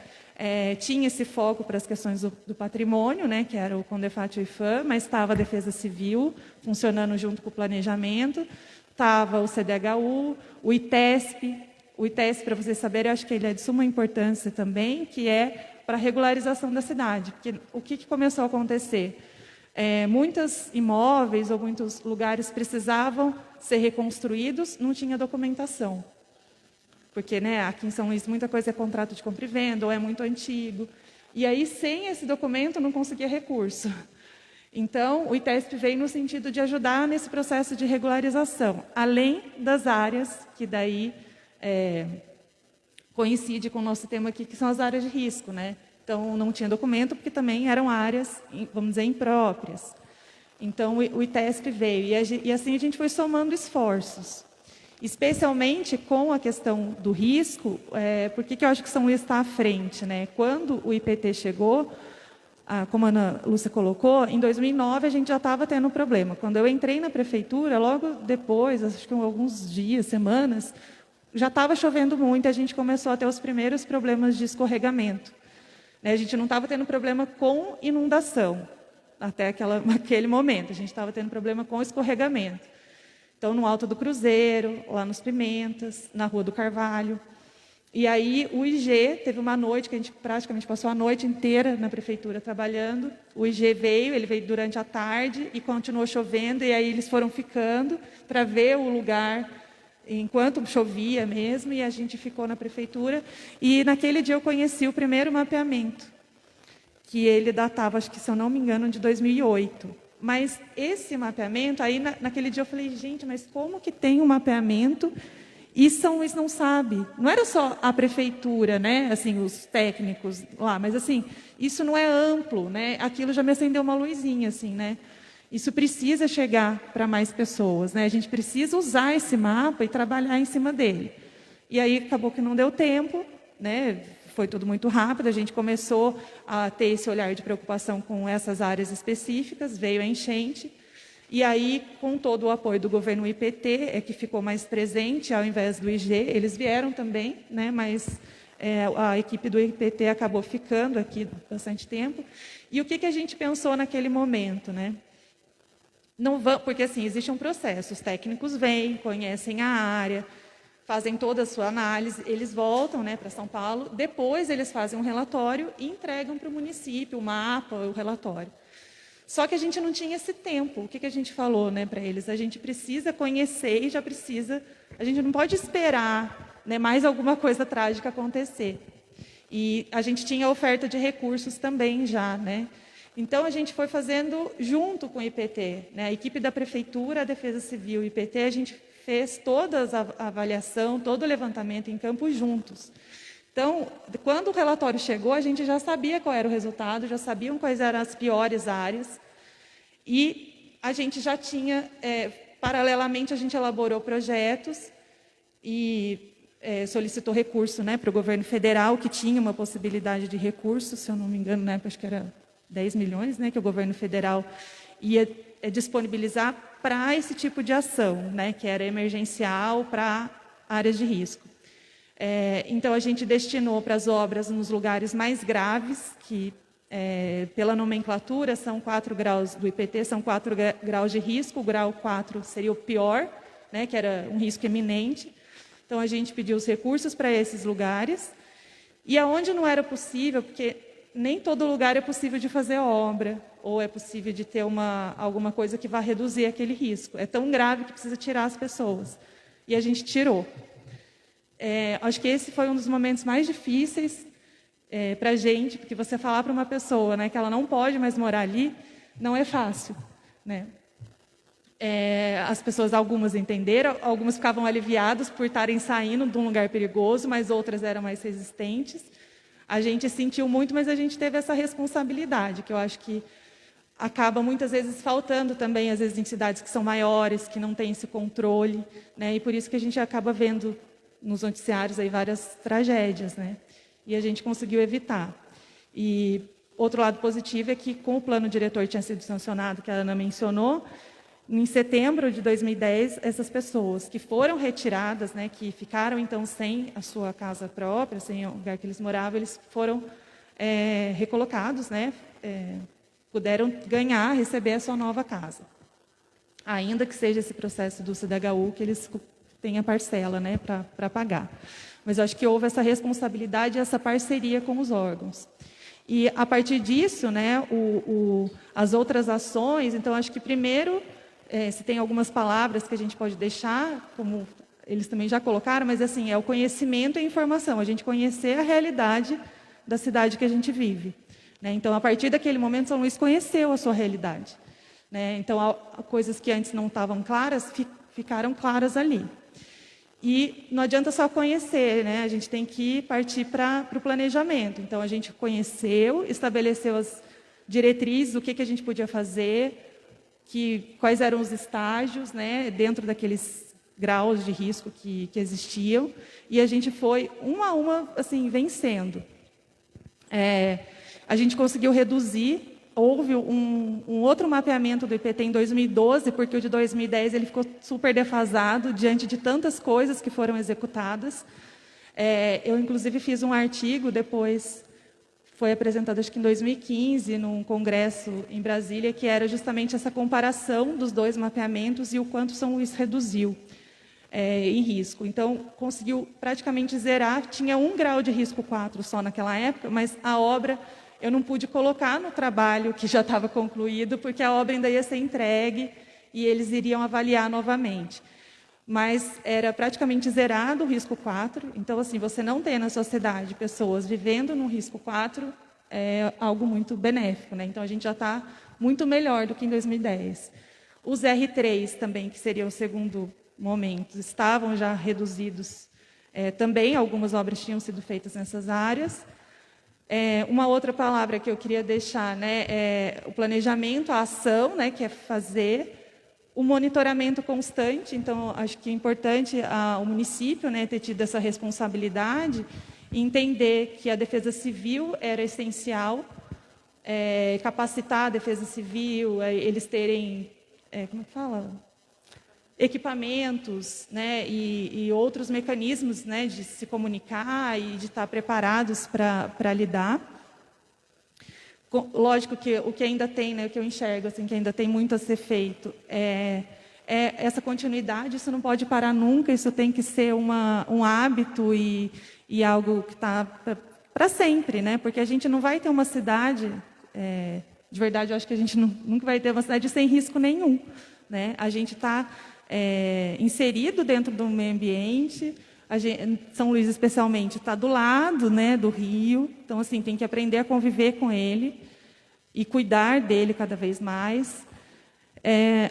Speaker 5: tinha esse foco para as questões do patrimônio, né, que era o CONDEFAT e o IFAM, mas estava a Defesa Civil funcionando junto com o planejamento, estava o CDHU, o ITESP. O ITESP, para vocês saberem, eu acho que ele é de suma importância também, que é para a regularização da cidade. Porque o que começou a acontecer? Muitos imóveis ou muitos lugares precisavam ser reconstruídos, não tinha documentação. Porque, né, aqui em São Luís muita coisa é contrato de compra e venda, ou é muito antigo. E aí, sem esse documento, não conseguia recurso. Então, o ITESP veio no sentido de ajudar nesse processo de regularização, além das áreas que daí coincide com o nosso tema aqui, que são as áreas de risco, né? Então, não tinha documento, porque também eram áreas, vamos dizer, impróprias. Então, o ITESP veio, e assim a gente foi somando esforços. Especialmente com a questão do risco, por que eu acho que São Luís está à frente, né? Quando o IPT chegou, como a Ana Lúcia colocou, em 2009 a gente já estava tendo problema. Quando eu entrei na prefeitura, logo depois, acho que alguns dias, semanas, já estava chovendo muito, a gente começou a ter os primeiros problemas de escorregamento. A gente não estava tendo problema com inundação, até aquele momento, a gente estava tendo problema com escorregamento. Então, no Alto do Cruzeiro, lá nos Pimentas, na Rua do Carvalho. E aí, o IG, teve uma noite que a gente praticamente passou a noite inteira na prefeitura trabalhando. O IG veio, ele veio durante a tarde e continuou chovendo, e aí eles foram ficando para ver o lugar enquanto chovia mesmo, e a gente ficou na prefeitura. E naquele dia eu conheci o primeiro mapeamento, que ele datava, acho que, se eu não me engano, de 2008. Mas esse mapeamento, aí naquele dia eu falei, gente, mas como que tem um mapeamento e São Luís não sabe? Não era só a prefeitura, né? Assim, os técnicos lá, mas assim, isso não é amplo, né? Aquilo já me acendeu uma luzinha, assim, né? Isso precisa chegar para mais pessoas, né? A gente precisa usar esse mapa e trabalhar em cima dele. E aí acabou que não deu tempo, né? Foi tudo muito rápido, a gente começou a ter esse olhar de preocupação com essas áreas específicas, veio a enchente, e aí, com todo o apoio do governo IPT, que ficou mais presente, ao invés do IG, eles vieram também, né, mas a equipe do IPT acabou ficando aqui bastante tempo. E o que a gente pensou naquele momento, né? Porque, assim, existe um processo, os técnicos vêm, conhecem a área, fazem toda a sua análise, eles voltam, né, para São Paulo, depois eles fazem um relatório e entregam para o município o mapa, o relatório. Só que a gente não tinha esse tempo. O que a gente falou, né, para eles? A gente precisa conhecer e a gente não pode esperar, né, mais alguma coisa trágica acontecer. E a gente tinha oferta de recursos também já, né? Então, a gente foi fazendo junto com o IPT, né? A equipe da Prefeitura, a Defesa Civil e o IPT, a gente fez toda a avaliação, todo o levantamento em campo juntos. Então, quando o relatório chegou, a gente já sabia qual era o resultado, já sabiam quais eram as piores áreas, e a gente já tinha, paralelamente, a gente elaborou projetos e solicitou recurso, né, para o governo federal, que tinha uma possibilidade de recurso, se eu não me engano, na época, acho que era 10 milhões, né, que o governo federal ia disponibilizar para esse tipo de ação, né, que era emergencial para áreas de risco. Então, a gente destinou para as obras nos lugares mais graves, que, pela nomenclatura, são 4 graus do IPT, são 4 graus de risco, o grau 4 seria o pior, né, que era um risco iminente. Então, a gente pediu os recursos para esses lugares. E aonde não era possível, porque nem todo lugar é possível de fazer obra, ou é possível de ter alguma coisa que vá reduzir aquele risco. É tão grave que precisa tirar as pessoas. E a gente tirou. Acho que esse foi um dos momentos mais difíceis para a gente, porque você falar para uma pessoa, né, que ela não pode mais morar ali, não é fácil, né? As pessoas, algumas entenderam, algumas ficavam aliviadas por estarem saindo de um lugar perigoso, mas outras eram mais resistentes. A gente sentiu muito, mas a gente teve essa responsabilidade, que eu acho que acaba muitas vezes faltando também, às vezes, em cidades que são maiores, que não têm esse controle, né? E por isso que a gente acaba vendo nos noticiários aí várias tragédias, né? E a gente conseguiu evitar. E outro lado positivo é que, com o plano diretor que tinha sido sancionado, que a Ana mencionou, em setembro de 2010, essas pessoas que foram retiradas, né, que ficaram, então, sem a sua casa própria, sem o lugar que eles moravam, eles foram recolocados, né, puderam receber a sua nova casa. Ainda que seja esse processo do CDHU, que eles têm a parcela, né, para pagar. Mas eu acho que houve essa responsabilidade e essa parceria com os órgãos. E, a partir disso, né, as outras ações, então, acho que primeiro, se tem algumas palavras que a gente pode deixar, como eles também já colocaram, mas assim, é o conhecimento e a informação, a gente conhecer a realidade da cidade que a gente vive, né? Então, a partir daquele momento, São Luís conheceu a sua realidade, né? Então, coisas que antes não estavam claras, ficaram claras ali. E não adianta só conhecer, né? A gente tem que partir para o planejamento. Então, a gente conheceu, estabeleceu as diretrizes, o que a gente podia fazer, quais eram os estágios, né, dentro daqueles graus de risco que existiam, e a gente foi, uma a uma, assim, vencendo. A gente conseguiu reduzir. Houve um outro mapeamento do IPT em 2012, porque o de 2010 ele ficou super defasado diante de tantas coisas que foram executadas. Eu, inclusive, fiz um artigo, depois foi apresentado, acho que em 2015, num congresso em Brasília, que era justamente essa comparação dos dois mapeamentos e o quanto São Luís reduziu em risco. Então, conseguiu praticamente zerar. Tinha 1 grau de risco 4 só naquela época, mas a obra eu não pude colocar no trabalho que já estava concluído, porque a obra ainda ia ser entregue e eles iriam avaliar novamente. Mas era praticamente zerado o risco 4. Então, assim, você não tem na sua cidade pessoas vivendo no risco 4 é algo muito benéfico, né? Então, a gente já está muito melhor do que em 2010. Os R3 também, que seria o segundo momento, estavam já reduzidos. Também algumas obras tinham sido feitas nessas áreas. Uma outra palavra que eu queria deixar, né, é o planejamento, a ação, né, que é fazer, o monitoramento constante. Então, acho que é importante o município, né, ter tido essa responsabilidade e entender que a defesa civil era essencial, capacitar a defesa civil, eles terem, como fala? Equipamentos, né, e outros mecanismos, né, de se comunicar e de estar preparados para lidar. Lógico que o que ainda tem, né, o que eu enxergo, assim, que ainda tem muito a ser feito, é essa continuidade. Isso não pode parar nunca, isso tem que ser um hábito e algo que está para sempre, né, porque a gente não vai ter uma cidade, de verdade, eu acho que a gente nunca vai ter uma cidade sem risco nenhum, né? A gente está inserido dentro do meio ambiente. São Luís, especialmente, está do lado, né, do rio. Então, assim, tem que aprender a conviver com ele e cuidar dele cada vez mais.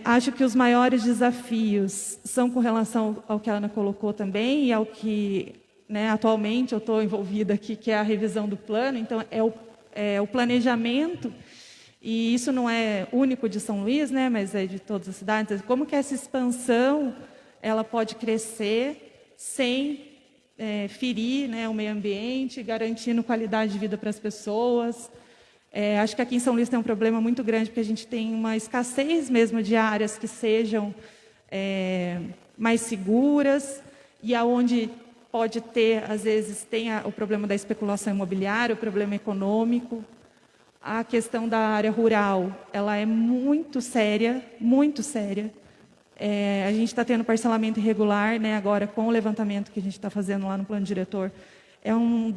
Speaker 5: Acho que os maiores desafios são com relação ao que a Ana colocou também e ao que, né, atualmente eu estou envolvida aqui, que é a revisão do plano. Então, o planejamento. E isso não é único de São Luís, né, mas é de todas as cidades. Como que essa expansão ela pode crescer sem ferir, né, o meio ambiente, garantindo qualidade de vida para as pessoas. Acho que aqui em São Luís tem um problema muito grande, porque a gente tem uma escassez mesmo de áreas que sejam mais seguras, e aonde pode ter, às vezes, tem o problema da especulação imobiliária, o problema econômico. A questão da área rural, ela é muito séria, muito séria. A gente está tendo parcelamento irregular, né, agora com o levantamento que a gente está fazendo lá no plano diretor. É uma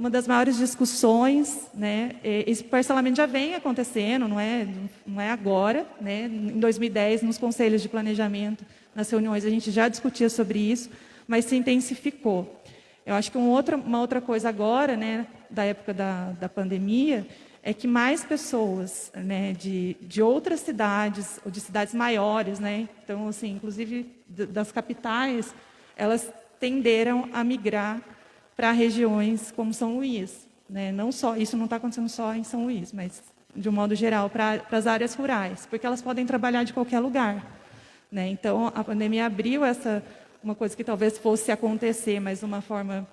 Speaker 5: das maiores discussões, né? Esse parcelamento já vem acontecendo, não é agora, né? Em 2010, nos conselhos de planejamento, nas reuniões, a gente já discutia sobre isso, mas se intensificou. Eu acho que uma outra coisa agora, né, da época da pandemia, é que mais pessoas, né, de outras cidades, ou de cidades maiores, né, então, assim, inclusive das capitais, elas tenderam a migrar para regiões como São Luís, né? Não só, isso não está acontecendo só em São Luís, mas, de um modo geral, para as áreas rurais, porque elas podem trabalhar de qualquer lugar, né? Então, a pandemia abriu uma coisa que talvez fosse acontecer, mas de uma forma,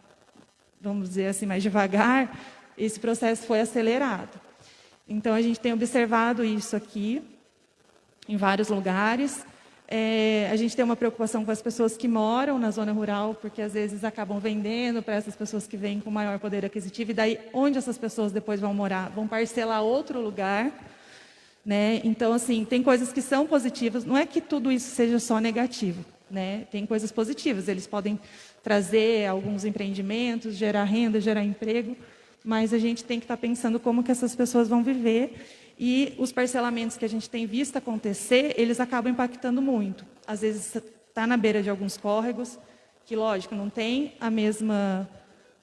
Speaker 5: vamos dizer assim, mais devagar, esse processo foi acelerado. Então, a gente tem observado isso aqui, em vários lugares. A gente tem uma preocupação com as pessoas que moram na zona rural, porque às vezes acabam vendendo para essas pessoas que vêm com maior poder aquisitivo, e daí, onde essas pessoas depois vão morar? Vão parcelar outro lugar, né? Então, assim, tem coisas que são positivas, não é que tudo isso seja só negativo, né? Tem coisas positivas, eles podem trazer alguns empreendimentos, gerar renda, gerar emprego, mas a gente tem que estar pensando como que essas pessoas vão viver, e os parcelamentos que a gente tem visto acontecer, eles acabam impactando muito. Às vezes você está na beira de alguns córregos, que, lógico, não tem a mesma,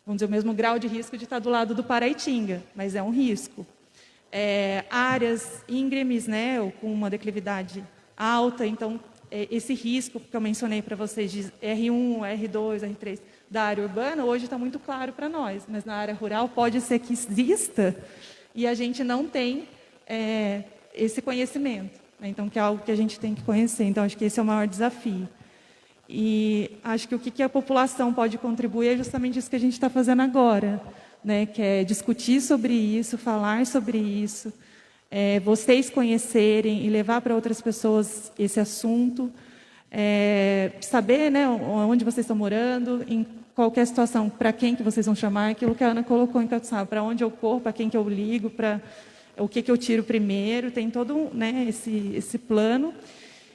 Speaker 5: vamos dizer, o mesmo grau de risco de estar do lado do Paraitinga, mas é um risco. Áreas íngremes, né, ou com uma declividade alta, então esse risco que eu mencionei para vocês de R1, R2, R3 da área urbana, hoje está muito claro para nós, mas na área rural pode ser que exista e a gente não tem esse conhecimento, né? Então, que é algo que a gente tem que conhecer. Então, acho que esse é o maior desafio. E acho que o que a população pode contribuir é justamente isso que a gente está fazendo agora, né? Que é discutir sobre isso, falar sobre isso, vocês conhecerem e levar para outras pessoas esse assunto, saber, né, onde vocês estão morando, em qualquer situação, para quem que vocês vão chamar, aquilo que a Ana colocou em Caçaba, para onde eu corro, para quem que eu ligo, para o que eu tiro primeiro, tem todo, né, esse plano.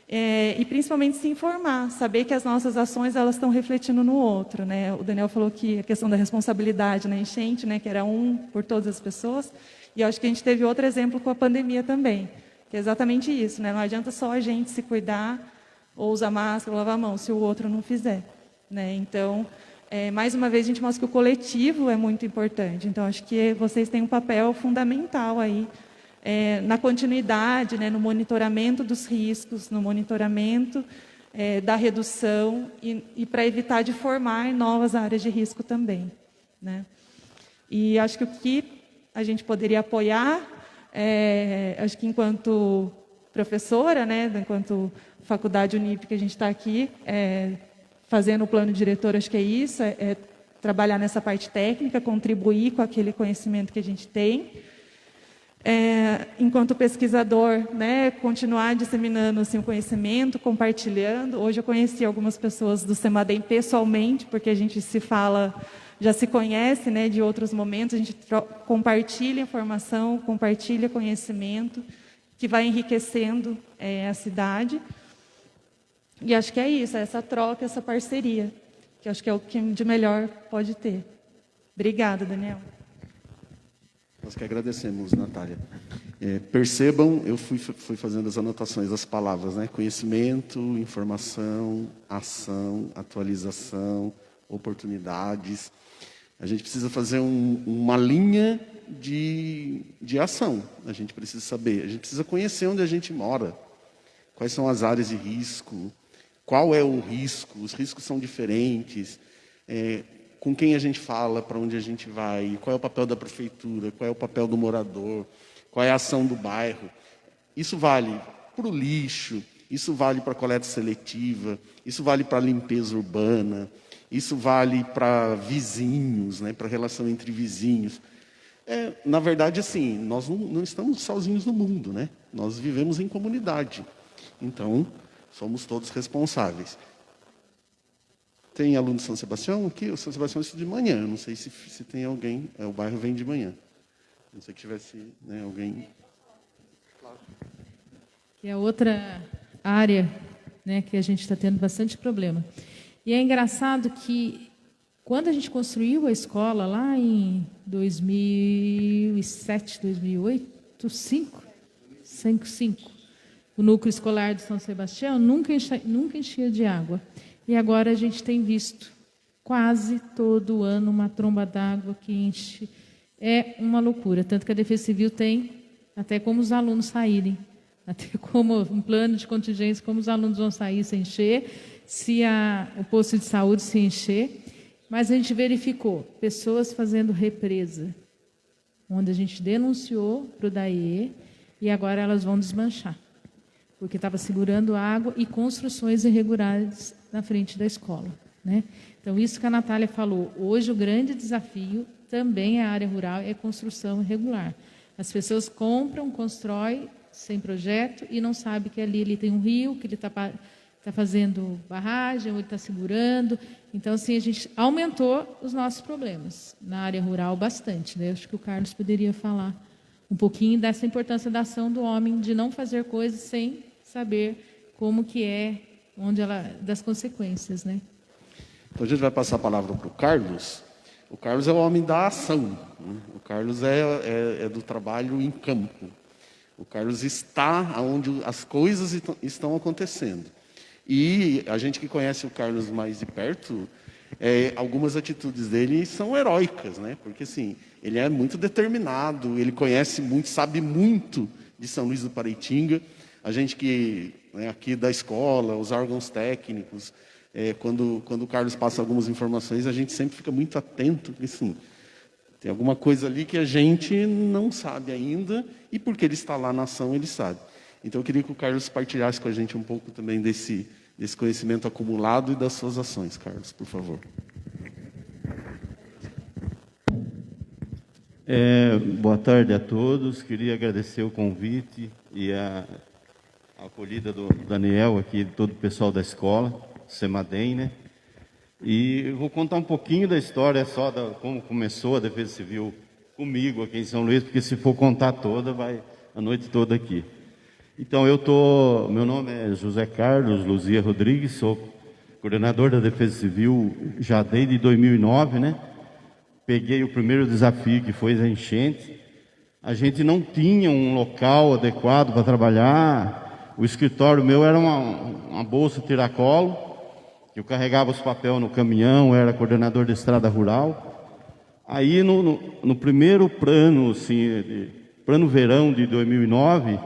Speaker 5: E principalmente se informar, saber que as nossas ações elas estão refletindo no outro, né? O Daniel falou que a questão da responsabilidade na enchente, né, que era por todas as pessoas, e eu acho que a gente teve outro exemplo com a pandemia também, que é exatamente isso, né? Não adianta só a gente se cuidar ou usar máscara, lavar a mão, se o outro não fizer, né? Então, mais uma vez a gente mostra que o coletivo é muito importante. Então, acho que vocês têm um papel fundamental aí na continuidade, né, no monitoramento dos riscos, no monitoramento da redução e para evitar de formar novas áreas de risco também, né? E acho que o que a gente poderia apoiar, acho que enquanto professora, né, enquanto faculdade Unip que a gente está aqui fazendo o plano diretor, acho que é isso, trabalhar nessa parte técnica, contribuir com aquele conhecimento que a gente tem. Enquanto pesquisador, né, continuar disseminando assim, o conhecimento, compartilhando. Hoje eu conheci algumas pessoas do CEMADEM pessoalmente, porque a gente se fala, já se conhece, né, de outros momentos, a gente compartilha informação, compartilha conhecimento, que vai enriquecendo a cidade. E acho que é isso, essa troca, essa parceria, que acho que é o que de melhor pode ter. Obrigada, Daniel.
Speaker 1: Nós que agradecemos, Natália. Percebam, eu fui fazendo as anotações das palavras, né? Conhecimento, informação, ação, atualização, oportunidades. A gente precisa fazer uma linha de ação. A gente precisa saber, a gente precisa conhecer onde a gente mora. Quais são as áreas de risco? Qual é o risco? Os riscos são diferentes. Com quem a gente fala, para onde a gente vai, qual é o papel da prefeitura, qual é o papel do morador, qual é a ação do bairro. Isso vale para o lixo, isso vale para a coleta seletiva, isso vale para a limpeza urbana, isso vale para vizinhos, né, para a relação entre vizinhos. Na verdade, assim, nós não estamos sozinhos no mundo, né? Nós vivemos em comunidade. Então, somos todos responsáveis. Tem aluno de São Sebastião aqui? O São Sebastião estuda de manhã. Eu não sei se tem alguém. O bairro vem de manhã. Não sei que tivesse, né, alguém. Claro.
Speaker 2: Que é outra área, né, que a gente está tendo bastante problema. E é engraçado que, quando a gente construiu a escola, lá em 2007, 2008, 2005, o núcleo escolar de São Sebastião nunca enchia de água. E agora a gente tem visto quase todo ano uma tromba d'água que enche. É uma loucura. Tanto que a Defesa Civil tem até como os alunos saírem, até como um plano de contingência, como os alunos vão sair se encher, se o posto de saúde se encher. Mas a gente verificou pessoas fazendo represa, onde a gente denunciou para o DAE e agora elas vão desmanchar, porque estava segurando água e construções irregulares na frente da escola, né? Então, isso que a Natália falou, hoje o grande desafio também é a área rural, é construção irregular. As pessoas compram, constroem sem projeto e não sabem que ali tem um rio, que ele está fazendo barragem, ou ele está segurando. Então, assim, a gente aumentou os nossos problemas na área rural bastante, né? Eu acho que o Carlos poderia falar um pouquinho dessa importância da ação do homem, de não fazer coisas sem saber como que das consequências, né?
Speaker 1: Então, a gente vai passar a palavra para o Carlos. O Carlos é o homem da ação, né? O Carlos é do trabalho em campo. O Carlos está onde as coisas estão acontecendo. E a gente que conhece o Carlos mais de perto, algumas atitudes dele são heróicas, né? Porque assim, ele é muito determinado, ele conhece muito, sabe muito de São Luís do Paraitinga. A gente que, né, aqui da escola, os órgãos técnicos, quando o Carlos passa algumas informações, a gente sempre fica muito atento, porque assim, tem alguma coisa ali que a gente não sabe ainda, e porque ele está lá na ação, ele sabe. Então, eu queria que o Carlos partilhasse com a gente um pouco também desse conhecimento acumulado e das suas ações. Carlos, por favor.
Speaker 6: Boa tarde a todos. Queria agradecer o convite e a acolhida do Daniel aqui, de todo o pessoal da escola, CEMADEM, né? E eu vou contar um pouquinho da história só como começou a Defesa Civil comigo aqui em São Luís, porque se for contar toda, vai a noite toda aqui. Então, meu nome é José Carlos Luzia Rodrigues, sou coordenador da Defesa Civil já desde 2009, né? Peguei o primeiro desafio, que foi a enchente. A gente não tinha um local adequado para trabalhar. O escritório meu era uma bolsa tiracolo. Eu carregava os papéis no caminhão, era coordenador de estrada rural. Aí, no primeiro plano, assim, plano verão de 2009,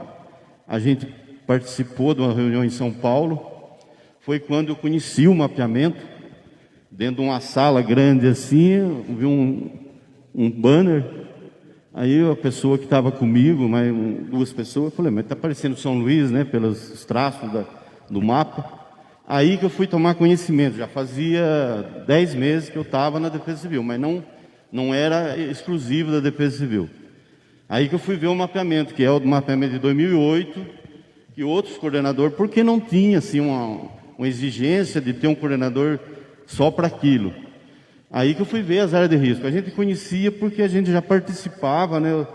Speaker 6: a gente participou de uma reunião em São Paulo. Foi quando eu conheci o mapeamento. Dentro de uma sala grande assim, eu vi um banner. Aí a pessoa que estava comigo, mais duas pessoas, eu falei, mas está parecendo São Luís, né, pelos traços do mapa. Aí que eu fui tomar conhecimento, já fazia 10 meses que eu estava na Defesa Civil, mas não era exclusivo da Defesa Civil. Aí que eu fui ver o mapeamento, que é o mapeamento de 2008, que outros coordenadores, porque não tinha assim, uma exigência de ter um coordenador só para aquilo. Aí que eu fui ver as áreas de risco. A gente conhecia porque a gente já participava, né,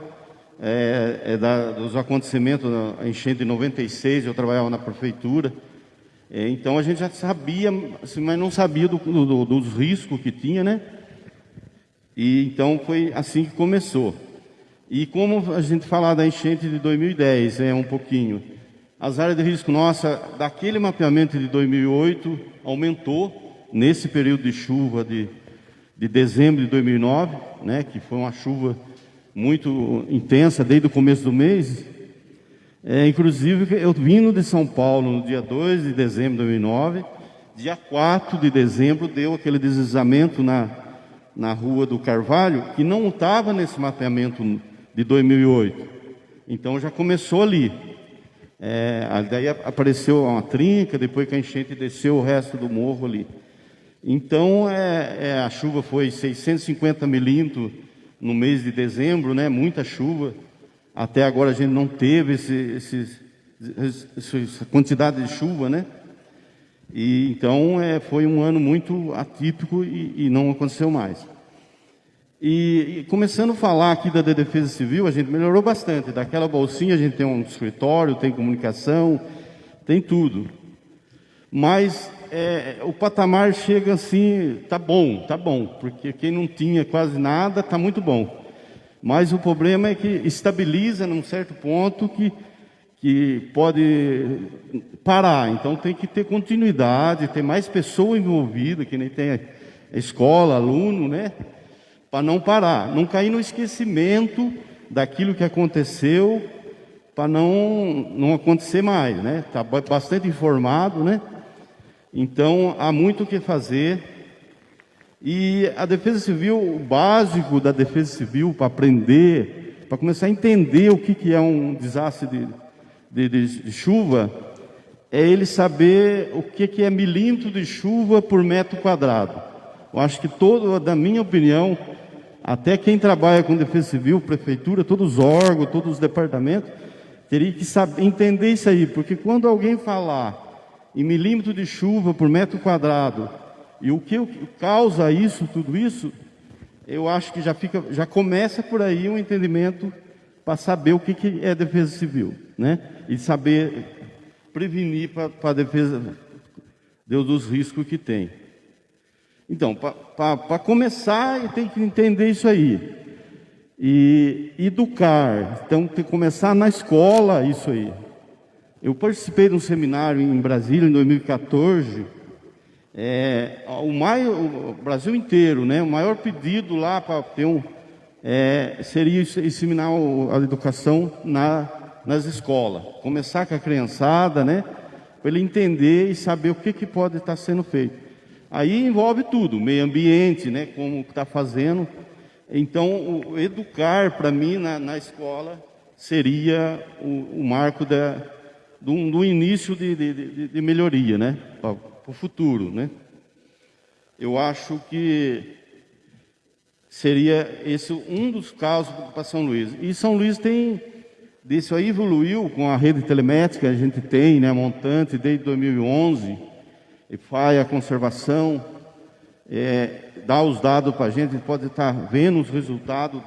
Speaker 6: dos acontecimentos da enchente de 96, eu trabalhava na prefeitura. Então a gente já sabia, assim, mas não sabia dos riscos que tinha, né? E então foi assim que começou. E como a gente falar da enchente de 2010, um pouquinho, as áreas de risco nossa, daquele mapeamento de 2008, aumentou nesse período de chuva de dezembro de 2009, né? Que foi uma chuva muito intensa desde o começo do mês. Inclusive, eu vindo de São Paulo no dia 2 de dezembro de 2009, dia 4 de dezembro deu aquele deslizamento na Rua do Carvalho, que não estava nesse mapeamento de 2008. Então já começou ali. Daí apareceu uma trinca, depois que a enchente desceu o resto do morro ali. Então a chuva foi 650 milímetros no mês de dezembro, né? Muita chuva. Até agora a gente não teve essa quantidade de chuva, né? E então foi um ano muito atípico e não aconteceu mais. E começando a falar aqui da Defesa Civil, a gente melhorou bastante. Daquela bolsinha a gente tem um escritório, tem comunicação, tem tudo. Mas o patamar chega assim, tá bom, porque quem não tinha quase nada está muito bom. Mas o problema é que estabiliza num certo ponto que pode parar. Então tem que ter continuidade, ter mais pessoa envolvida, que nem tem a escola, aluno, né? Para não parar, não cair no esquecimento daquilo que aconteceu, para não acontecer mais, né? Está bastante informado, né? Então há muito o que fazer. E a Defesa Civil, o básico da Defesa Civil, para aprender, para começar a entender o que é um desastre de chuva, é ele saber o que é milímetro de chuva por metro quadrado. Eu acho que da minha opinião, até quem trabalha com Defesa Civil, prefeitura, todos os órgãos, todos os departamentos, teria que saber, entender isso aí, porque quando alguém falar em milímetro de chuva por metro quadrado, e o que causa isso, tudo isso, eu acho que já começa por aí um entendimento para saber o que é Defesa Civil, né? E saber prevenir para a defesa dos riscos que tem. Então, para começar, tem que entender isso aí. E educar, então tem que começar na escola isso aí. Eu participei de um seminário em Brasília em 2014, o Brasil inteiro, né? O maior pedido lá para ter seria ensinar a educação nas escolas, começar com a criançada, né? Para ele entender e saber o que pode estar sendo feito. Aí envolve tudo, meio ambiente, né? Como está fazendo. Então, educar para mim na escola seria o marco do início de melhoria, né? Para o futuro, né? Eu acho que seria esse um dos casos para São Luís. E São Luís disso aí evoluiu com a rede telemétrica, a gente tem, né? Montante desde 2011, e faz a conservação, dá os dados para a gente pode estar vendo os resultados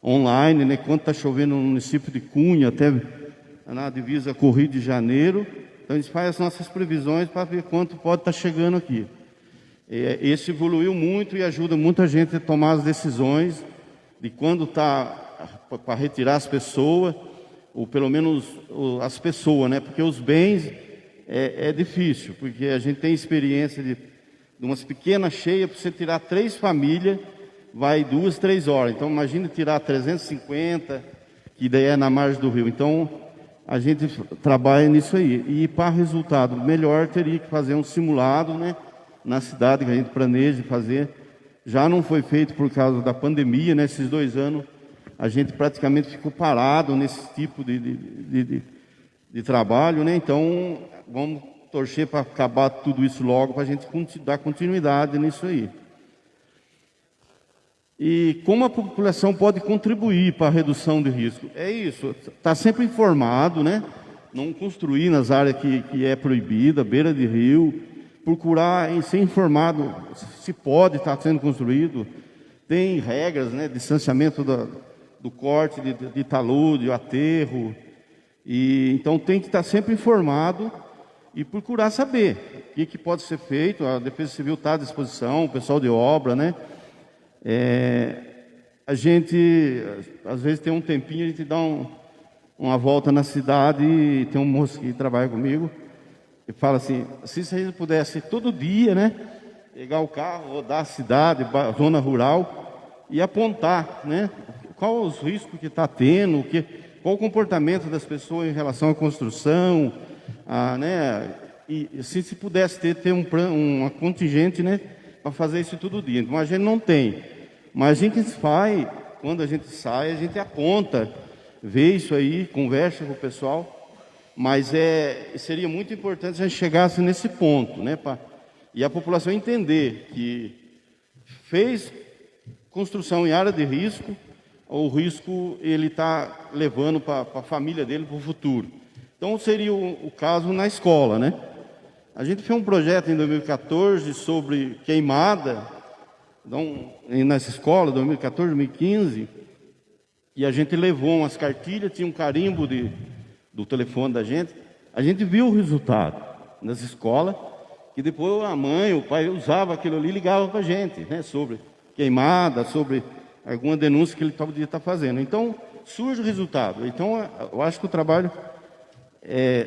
Speaker 6: online, né? Quanto está chovendo no município de Cunha, até na divisa com o Rio de Janeiro. Então, a gente faz as nossas previsões para ver quanto pode estar chegando aqui. Esse evoluiu muito e ajuda muita gente a tomar as decisões de quando está para retirar as pessoas, ou pelo menos as pessoas, né? Porque os bens é difícil, porque a gente tem experiência de umas pequenas cheias, para você tirar 3 famílias, vai 2, 3 horas. Então, imagine tirar 350, que daí é na margem do rio. Então, a gente trabalha nisso aí. E para resultado melhor, teria que fazer um simulado, né? Na cidade, que a gente planeja fazer. Já não foi feito por causa da pandemia, né? Esses 2 anos, a gente praticamente ficou parado nesse tipo de trabalho, né? Então, vamos torcer para acabar tudo isso logo, para a gente dar continuidade nisso aí. E como a população pode contribuir para a redução de risco? É isso, está sempre informado, né? Não construir nas áreas que é proibida, beira de rio, procurar ser informado se pode estar sendo construído. Tem regras, né? Distanciamento do corte de talude, aterro. Então tem que estar sempre informado e procurar saber o que pode ser feito. A Defesa Civil está à disposição, o pessoal de obra, né? A gente, às vezes, tem um tempinho, a gente dá uma volta na cidade e tem um moço que trabalha comigo e fala assim, se a gente pudesse todo dia, né? Pegar o carro, rodar a cidade, zona rural e apontar, né? Qual os riscos que está tendo, qual o comportamento das pessoas em relação à construção, né? E se pudesse ter uma contingente, né? Para fazer isso todo dia. Então a gente não tem. Mas a gente faz, quando a gente sai, a gente aponta, vê isso aí, conversa com o pessoal. Mas seria muito importante se a gente chegasse nesse ponto, né? E a população entender que fez construção em área de risco, o risco ele está levando para a família dele para o futuro. Então seria o caso na escola, né? A gente fez um projeto em 2014 sobre queimada, então, nessa escola, 2014, 2015, e a gente levou umas cartilhas, tinha um carimbo do telefone da gente. A gente viu o resultado nas escolas, que depois a mãe, o pai usava aquilo ali e ligava para a gente, né? Sobre queimada, sobre alguma denúncia que ele podia estar fazendo. Então, surge o resultado. Então, eu acho que o trabalho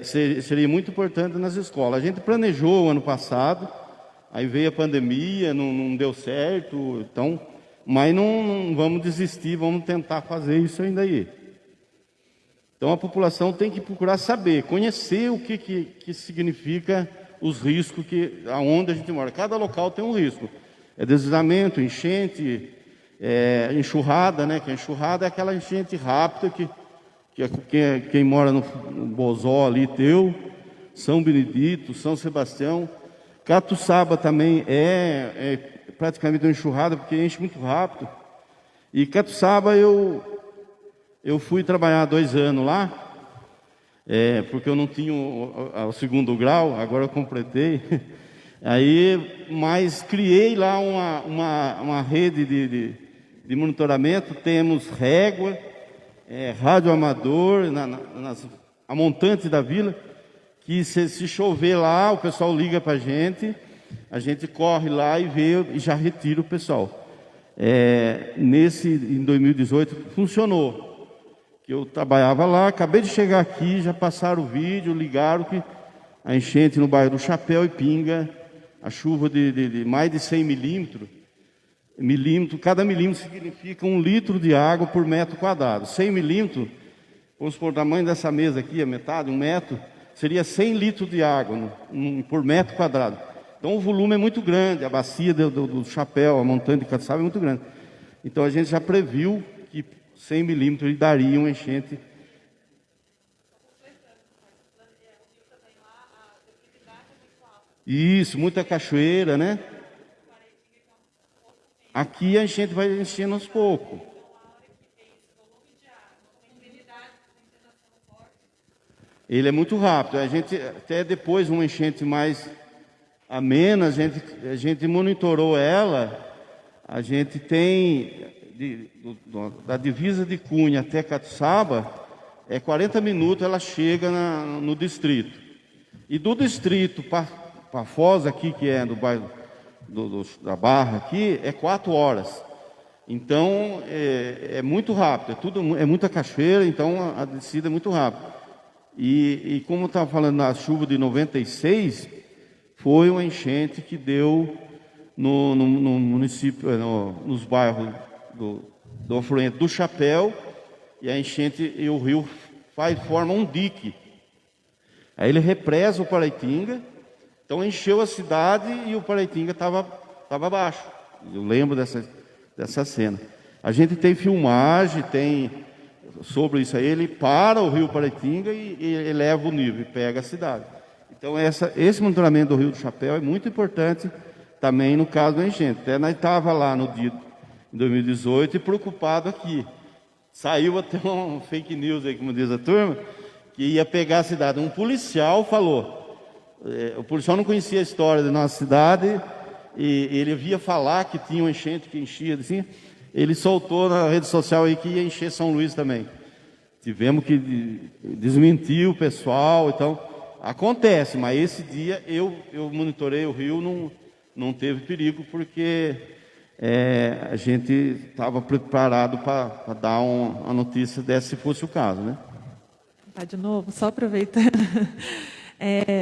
Speaker 6: seria muito importante nas escolas. A gente planejou ano passado, aí veio a pandemia, não deu certo, então, mas não vamos desistir, vamos tentar fazer isso ainda aí. Então, a população tem que procurar saber, conhecer o que significa os riscos aonde a gente mora. Cada local tem um risco. Deslizamento, enchente, enxurrada, né? Que a enxurrada é aquela enchente rápida que quem mora no Bozó ali, São Benedito, São Sebastião. Catuçaba também é praticamente uma enxurrada, porque enche muito rápido. E Catuçaba eu fui trabalhar 2 anos lá, porque eu não tinha o 2º grau, agora eu completei. Mas criei lá uma rede de monitoramento, temos régua, rádio amador, a montante da vila, que se chover lá, o pessoal liga para a gente a gente corre lá e vê e já retira o pessoal. Em 2018 funcionou. Que eu trabalhava lá, acabei de chegar aqui, já passaram o vídeo, ligaram que a enchente no bairro do Chapéu e Pinga, a chuva de mais de 100 milímetros, cada milímetro significa 1 litro de água por metro quadrado. 100 milímetros, vamos supor, o tamanho dessa mesa aqui, a metade, 1 metro, seria 100 litros de água por metro quadrado. Então o volume é muito grande, a bacia do Chapéu, a montanha de Caçaba é muito grande. Então a gente já previu que 100 milímetros daria uma enchente. Isso, muita cachoeira, né? Aqui a enchente vai enchendo aos poucos. Ele é muito rápido. A gente, até depois, uma enchente mais amena, a gente monitorou ela. A gente tem, da divisa de Cunha até Catuçaba, 40 minutos ela chega no distrito. E do distrito para Foz, aqui, que é do bairro da Barra, aqui, 4 horas. Então, é muito rápido, é muita cachoeira, então a descida é muito rápida. E como eu estava falando, na chuva de 96, foi uma enchente que deu no município, nos bairros do afluente do Chapéu, e a enchente, e o rio forma um dique. Aí ele represa o Paraitinga, então encheu a cidade e o Paraitinga estava abaixo. Eu lembro dessa cena. A gente tem filmagem, sobre isso aí, ele para o rio Paraitinga e eleva o nível, e pega a cidade. Então esse monitoramento do Rio do Chapéu é muito importante também no caso da enchente. Até nós estávamos lá no dia em 2018 e preocupado aqui. Saiu até um fake news aí, como diz a turma, que ia pegar a cidade. Um policial falou, o policial não conhecia a história da nossa cidade, e ele via falar que tinha uma enchente que enchia, assim, ele soltou na rede social aí que ia encher São Luís também. Tivemos que desmentir o pessoal, então acontece, mas esse dia eu monitorei o rio, não teve perigo, porque a gente estava preparado para dar uma notícia dessa, se fosse o caso, né?
Speaker 5: De novo, só aproveitando,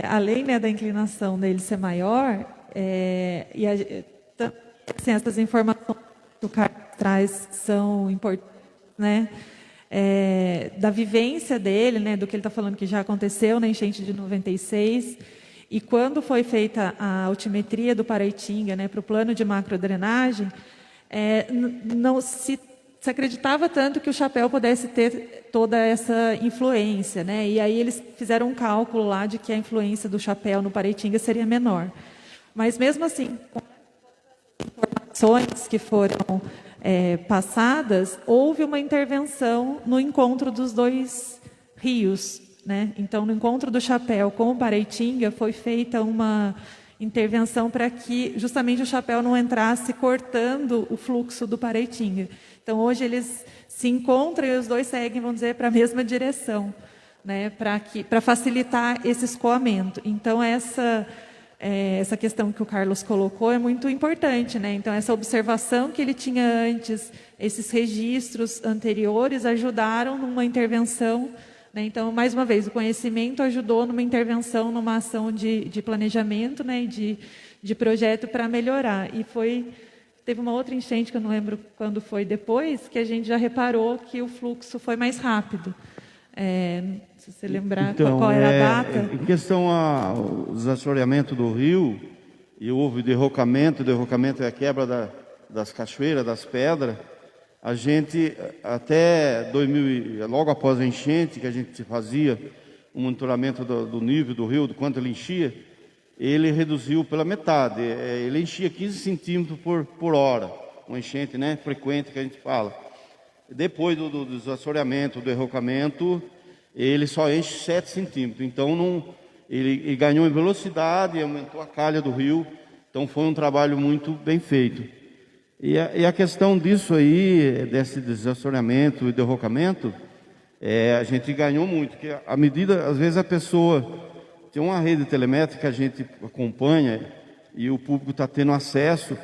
Speaker 5: além, né, da inclinação dele ser maior, assim, essas informações que o Carlos traz são importantes, né? Da vivência dele, né, do que ele está falando que já aconteceu na enchente de 96, e quando foi feita a altimetria do Paraitinga, né, para o plano de macrodrenagem, não se acreditava tanto que o Chapéu pudesse ter toda essa influência, né? E aí eles fizeram um cálculo lá de que a influência do Chapéu no Paraitinga seria menor. Mas mesmo assim, com as informações que foram passadas, houve uma intervenção no encontro dos dois rios, né? Então, no encontro do Chapéu com o Paraitinga, foi feita uma intervenção para que justamente o Chapéu não entrasse cortando o fluxo do Paraitinga. Então, hoje eles se encontram e os dois seguem, vamos dizer, para a mesma direção, né? Para facilitar esse escoamento. Então, essa questão que o Carlos colocou é muito importante, né? Então, essa observação que ele tinha antes, esses registros anteriores ajudaram numa intervenção, né? Então, mais uma vez, o conhecimento ajudou numa intervenção, numa ação de planejamento, né? de projeto para melhorar. E teve uma outra enchente, que eu não lembro quando foi depois, que a gente já reparou que o fluxo foi mais rápido. Se você lembrar
Speaker 6: então,
Speaker 5: qual era a data.
Speaker 6: Em questão ao desassoreamento do rio, e houve derrocamento é a quebra das cachoeiras, das pedras. A gente, até 2000, logo após a enchente, que a gente fazia o monitoramento do nível do rio, do quanto ele enchia, ele reduziu pela metade. Ele enchia 15 centímetros por hora, uma enchente, né, frequente que a gente fala. Depois do desassoreamento, do derrocamento, ele só enche 7 centímetros. Então, ele ganhou em velocidade, aumentou a calha do rio. Então, foi um trabalho muito bem feito. E a questão disso aí, desse desassoreamento e derrocamento, a gente ganhou muito. Porque às vezes a pessoa tem uma rede telemétrica que a gente acompanha, e o público está tendo acesso.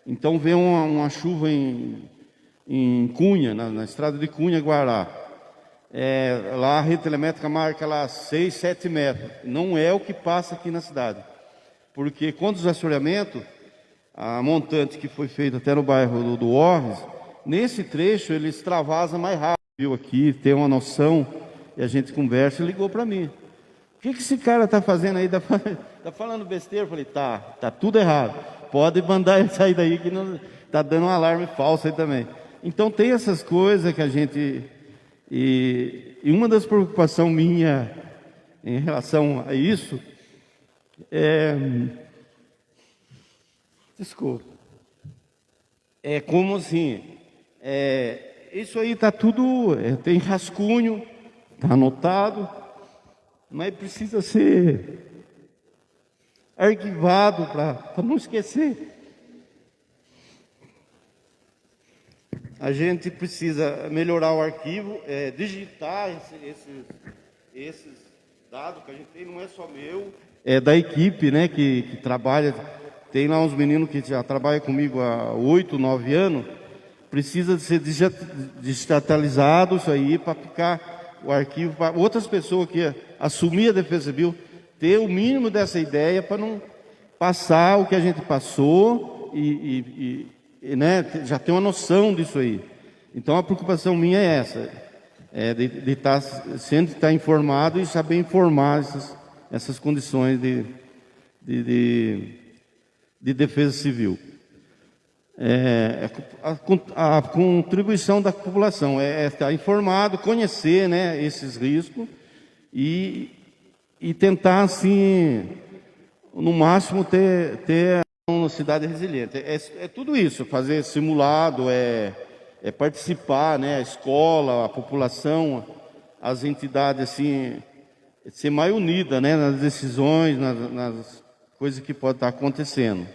Speaker 6: Então, vem uma chuva em Cunha, na estrada de Cunha, Guará. Lá a rede telemétrica marca lá 6, 7 metros. Não é o que passa aqui na cidade. Porque quando os assoreamentos, a montante que foi feita até no bairro do Orres, nesse trecho ele extravasa mais rápido. Viu aqui, tem uma noção, e a gente conversa e ligou para mim. O que esse cara está fazendo aí? Tá falando besteira? Eu falei, tá tudo errado. Pode mandar ele sair daí que não tá dando um alarme falso aí também. Então tem essas coisas que a gente... E uma das preocupações minha em relação a isso desculpa. É como assim, isso aí está tudo, tem rascunho, está anotado, mas precisa ser arquivado para não esquecer. A gente precisa melhorar o arquivo, digitar esses dados que a gente tem, não é só meu, é da equipe, né, que trabalha. Tem lá uns meninos que já trabalham comigo há 8, 9 anos, precisa de ser digitalizado isso aí para ficar o arquivo, para outras pessoas que assumir a Defesa Civil, ter o mínimo dessa ideia para não passar o que a gente passou e né, já ter uma noção disso aí. Então a preocupação minha é essa, de estar informado e saber informar essas condições de defesa civil. A contribuição da população é estar informado, conhecer, né, esses riscos e tentar, assim, no máximo, ter uma cidade resiliente. É tudo isso, fazer simulado, participar, né, a escola, a população, as entidades, assim, ser mais unida, né, nas decisões, nas coisas que podem estar acontecendo.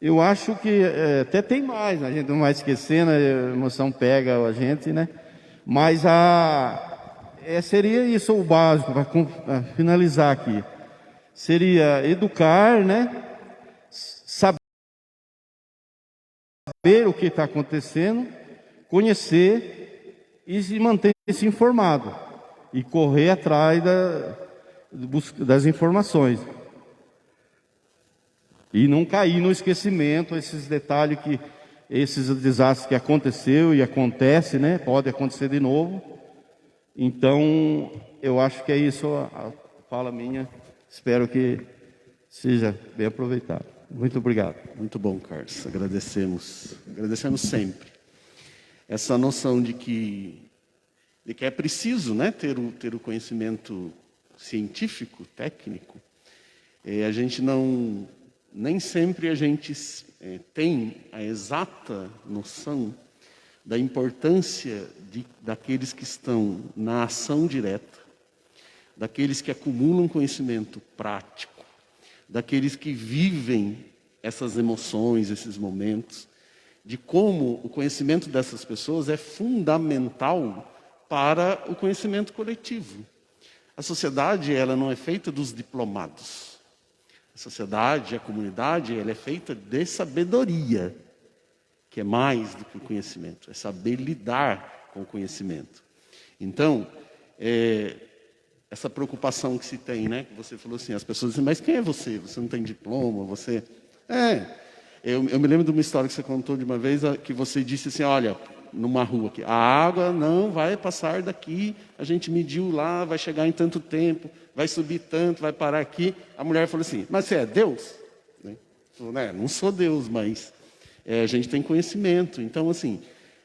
Speaker 6: Eu acho que até tem mais, a gente não vai esquecendo, a emoção pega a gente, né? Mas seria isso o básico, para finalizar aqui. Seria educar, né? Saber o que está acontecendo, conhecer e se manter-se informado. E correr atrás das informações. E não cair no esquecimento, esses detalhes esses desastres que aconteceu e acontece, né? Pode acontecer de novo. Então, eu acho que é isso a fala minha. Espero que seja bem aproveitado. Muito obrigado.
Speaker 1: Muito bom, Carlos. Agradecemos sempre. Essa noção de que é preciso, né, ter o conhecimento científico, técnico. A gente nem sempre a gente tem a exata noção da importância daqueles que estão na ação direta, daqueles que acumulam conhecimento prático, daqueles que vivem essas emoções, esses momentos, de como o conhecimento dessas pessoas é fundamental para o conhecimento coletivo. A sociedade, ela não é feita dos diplomados. A sociedade, a comunidade, ela é feita de sabedoria, que é mais do que o conhecimento, é saber lidar com o conhecimento. Então, essa preocupação que se tem, né? Que você falou assim, as pessoas dizem, mas quem é você? Você não tem diploma, você... Eu me lembro de uma história que você contou de uma vez, que você disse assim, olha, numa rua aqui, a água não vai passar daqui, a gente mediu lá, vai chegar em tanto tempo, vai subir tanto, vai parar aqui. A mulher falou assim, mas você é Deus? Falou, não sou Deus, mas a gente tem conhecimento. Então, assim,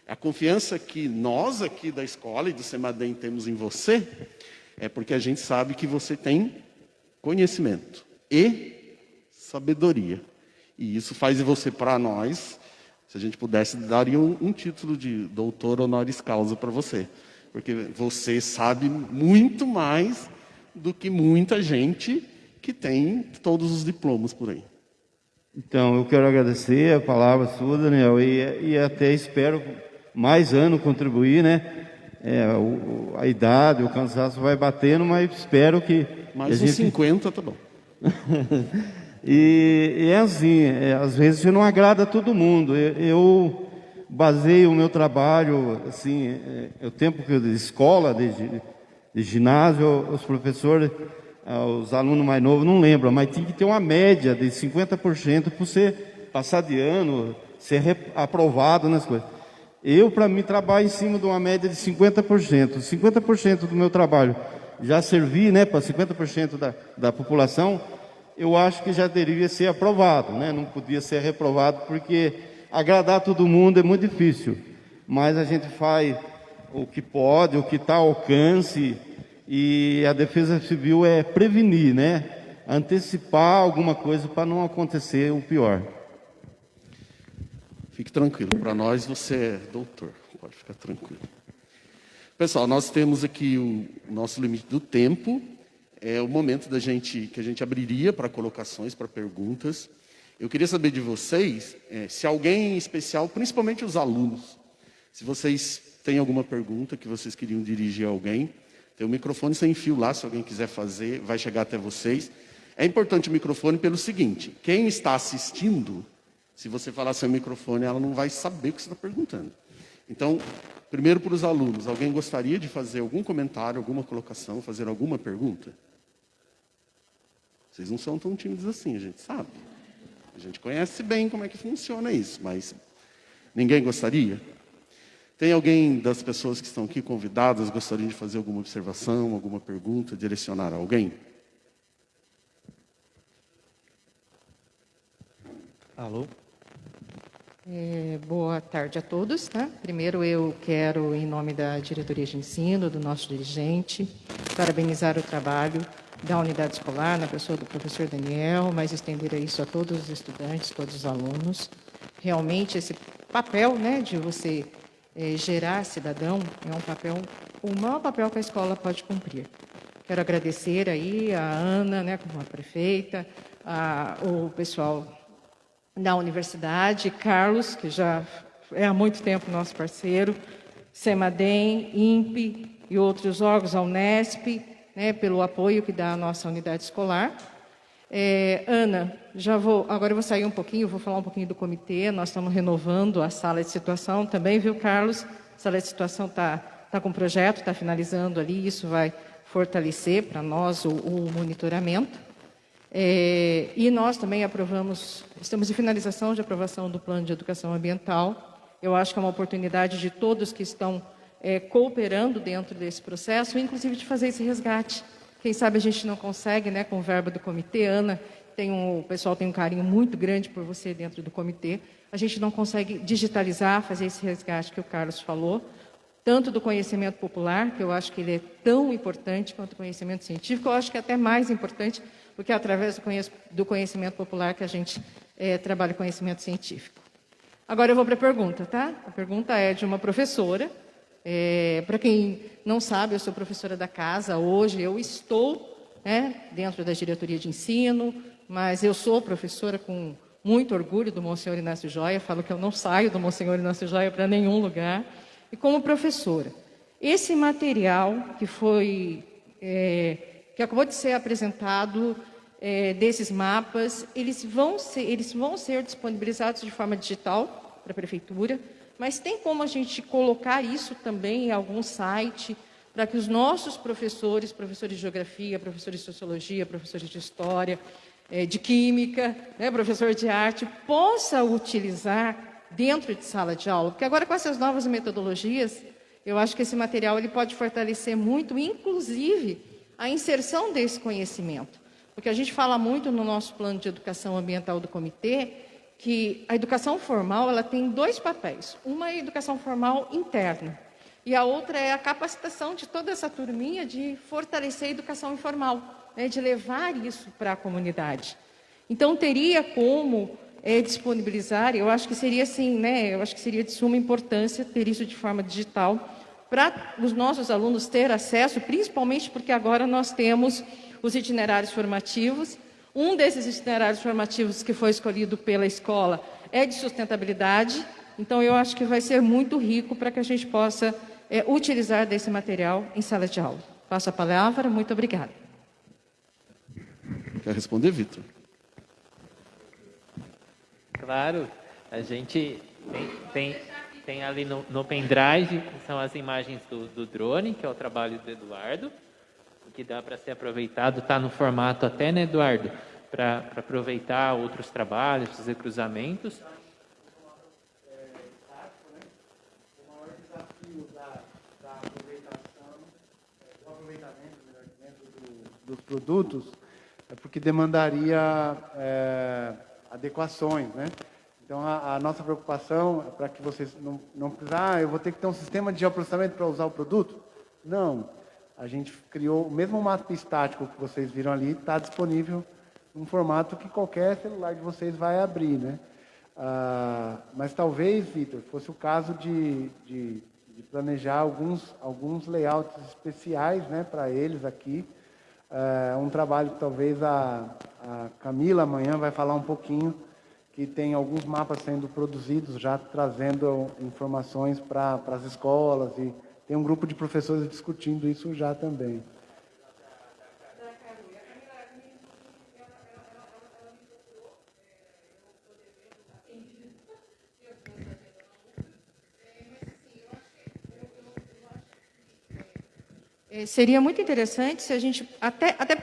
Speaker 1: a confiança que nós aqui da escola e do CEMADEM temos em você, é porque a gente sabe que você tem conhecimento e sabedoria. E isso faz de você, para nós, se a gente pudesse, daria um título de doutor honoris causa para você. Porque você sabe muito mais do que muita gente que tem todos os diplomas por aí.
Speaker 6: Então, eu quero agradecer a palavra sua, Daniel, e até espero mais anos contribuir, né? A idade, o cansaço vai batendo, mas espero que...
Speaker 1: Mais uns 50, tá bom.
Speaker 6: E é assim, às vezes não agrada a todo mundo. Eu baseio o meu trabalho, assim, o tempo que eu de escola, de ginásio, os professores, os alunos mais novos não lembram, mas tinha que ter uma média de 50% para você passar de ano, ser aprovado nas coisas. Eu, para mim, trabalho em cima de uma média de 50%. 50% do meu trabalho já servir, né, para 50% da população, eu acho que já deveria ser aprovado, né? Não podia ser reprovado, porque agradar todo mundo é muito difícil. Mas a gente faz o que pode, o que está ao alcance, e a Defesa Civil é prevenir, né? Antecipar alguma coisa para não acontecer o pior.
Speaker 1: Fique tranquilo, para nós você é doutor, pode ficar tranquilo. Pessoal, nós temos aqui o nosso limite do tempo, é o momento que a gente abriria para colocações, para perguntas. Eu queria saber de vocês, se alguém em especial, principalmente os alunos, se vocês têm alguma pergunta que vocês queriam dirigir a alguém, tem um microfone sem fio lá, se alguém quiser fazer, vai chegar até vocês. É importante o microfone pelo seguinte, quem está assistindo, se você falar sem microfone, ela não vai saber o que você está perguntando. Então, primeiro para os alunos, alguém gostaria de fazer algum comentário, alguma colocação, fazer alguma pergunta? Vocês não são tão tímidos assim, a gente sabe. A gente conhece bem como é que funciona isso, mas ninguém gostaria? Tem alguém das pessoas que estão aqui convidadas, gostaria de fazer alguma observação, alguma pergunta, direcionar a alguém?
Speaker 3: Alô?
Speaker 7: Boa tarde a todos. Tá? Primeiro, eu quero, em nome da diretoria de ensino, do nosso dirigente, parabenizar o trabalho da unidade escolar, na pessoa do professor Daniel, mas estender isso a todos os estudantes, todos os alunos. Realmente, esse papel, né, de você gerar cidadão é um papel, o maior papel que a escola pode cumprir. Quero agradecer aí a Ana, né, como a prefeita, o pessoal da universidade, Carlos, que já é há muito tempo nosso parceiro, CEMADEM, INPE e outros órgãos, a Unesp, né, pelo apoio que dá à nossa unidade escolar. Ana, agora eu vou sair um pouquinho, vou falar um pouquinho do comitê, nós estamos renovando a sala de situação também, viu, Carlos? A sala de situação está com um projeto, está finalizando ali, isso vai fortalecer para nós o monitoramento. E nós também estamos em finalização de aprovação do Plano de Educação Ambiental. Eu acho que é uma oportunidade de todos que estão cooperando dentro desse processo, inclusive de fazer esse resgate. Quem sabe a gente não consegue, né, com verba do comitê. Ana, o pessoal tem um carinho muito grande por você dentro do comitê. A gente não consegue digitalizar, fazer esse resgate que o Carlos falou, tanto do conhecimento popular, que eu acho que ele é tão importante quanto o conhecimento científico, eu acho que é até mais importante, porque é através do conhecimento popular que a gente trabalha o conhecimento científico. Agora eu vou para a pergunta, tá? A pergunta é de uma professora. Para quem não sabe, eu sou professora da casa. Hoje eu estou, né, dentro da diretoria de ensino, mas eu sou professora com muito orgulho do Monsenhor Inácio Joia. Falo que eu não saio do Monsenhor Inácio Joia para nenhum lugar. E como professora, esse material que acabou de ser apresentado, desses mapas, eles vão ser disponibilizados de forma digital para a prefeitura, mas tem como a gente colocar isso também em algum site para que os nossos professores de geografia, professores de sociologia, professores de história, de química, né, professor de arte, possa utilizar dentro de sala de aula? Porque agora com essas novas metodologias, eu acho que esse material ele pode fortalecer muito, inclusive, a inserção desse conhecimento. Porque a gente fala muito no nosso plano de educação ambiental do comitê que a educação formal ela tem dois papéis. Uma é a educação formal interna e a outra é a capacitação de toda essa turminha de fortalecer a educação informal, né, de levar isso para a comunidade. Então, teria como disponibilizar, eu acho que seria assim, né, eu acho que seria de suma importância ter isso de forma digital para os nossos alunos ter acesso, principalmente porque agora nós temos os itinerários formativos. Um desses itinerários formativos que foi escolhido pela escola é de sustentabilidade, então eu acho que vai ser muito rico para que a gente possa utilizar desse material em sala de aula. Passo a palavra, muito obrigada.
Speaker 1: Quer responder, Vitor?
Speaker 3: Claro, a gente tem ali no pendrive, que são as imagens do drone, que é o trabalho do Eduardo, que dá para ser aproveitado, está no formato até, né, Eduardo, para aproveitar outros trabalhos, fazer cruzamentos.
Speaker 4: O maior desafio da aproveitação, do aproveitamento, melhor dizendo, dos produtos, é porque demandaria adequações, né? Então, a nossa preocupação é para que vocês não precisem, eu vou ter que ter um sistema de geoprocessamento para usar o produto? Não. A gente criou, o mesmo mapa estático que vocês viram ali, está disponível num formato que qualquer celular de vocês vai abrir, né? Mas talvez, Vitor, fosse o caso de planejar alguns layouts especiais, né, para eles aqui. Um trabalho que talvez a Camila amanhã vai falar um pouquinho, que tem alguns mapas sendo produzidos, já trazendo informações para as escolas, e tem um grupo de professores discutindo isso já também.
Speaker 7: Seria muito interessante se a gente, até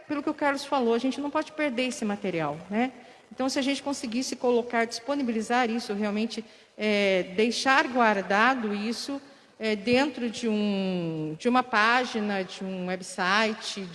Speaker 7: pelo que o Carlos falou, a gente não pode perder esse material, né? Então, se a gente conseguisse colocar, disponibilizar isso, realmente deixar guardado isso dentro de uma página, de um website,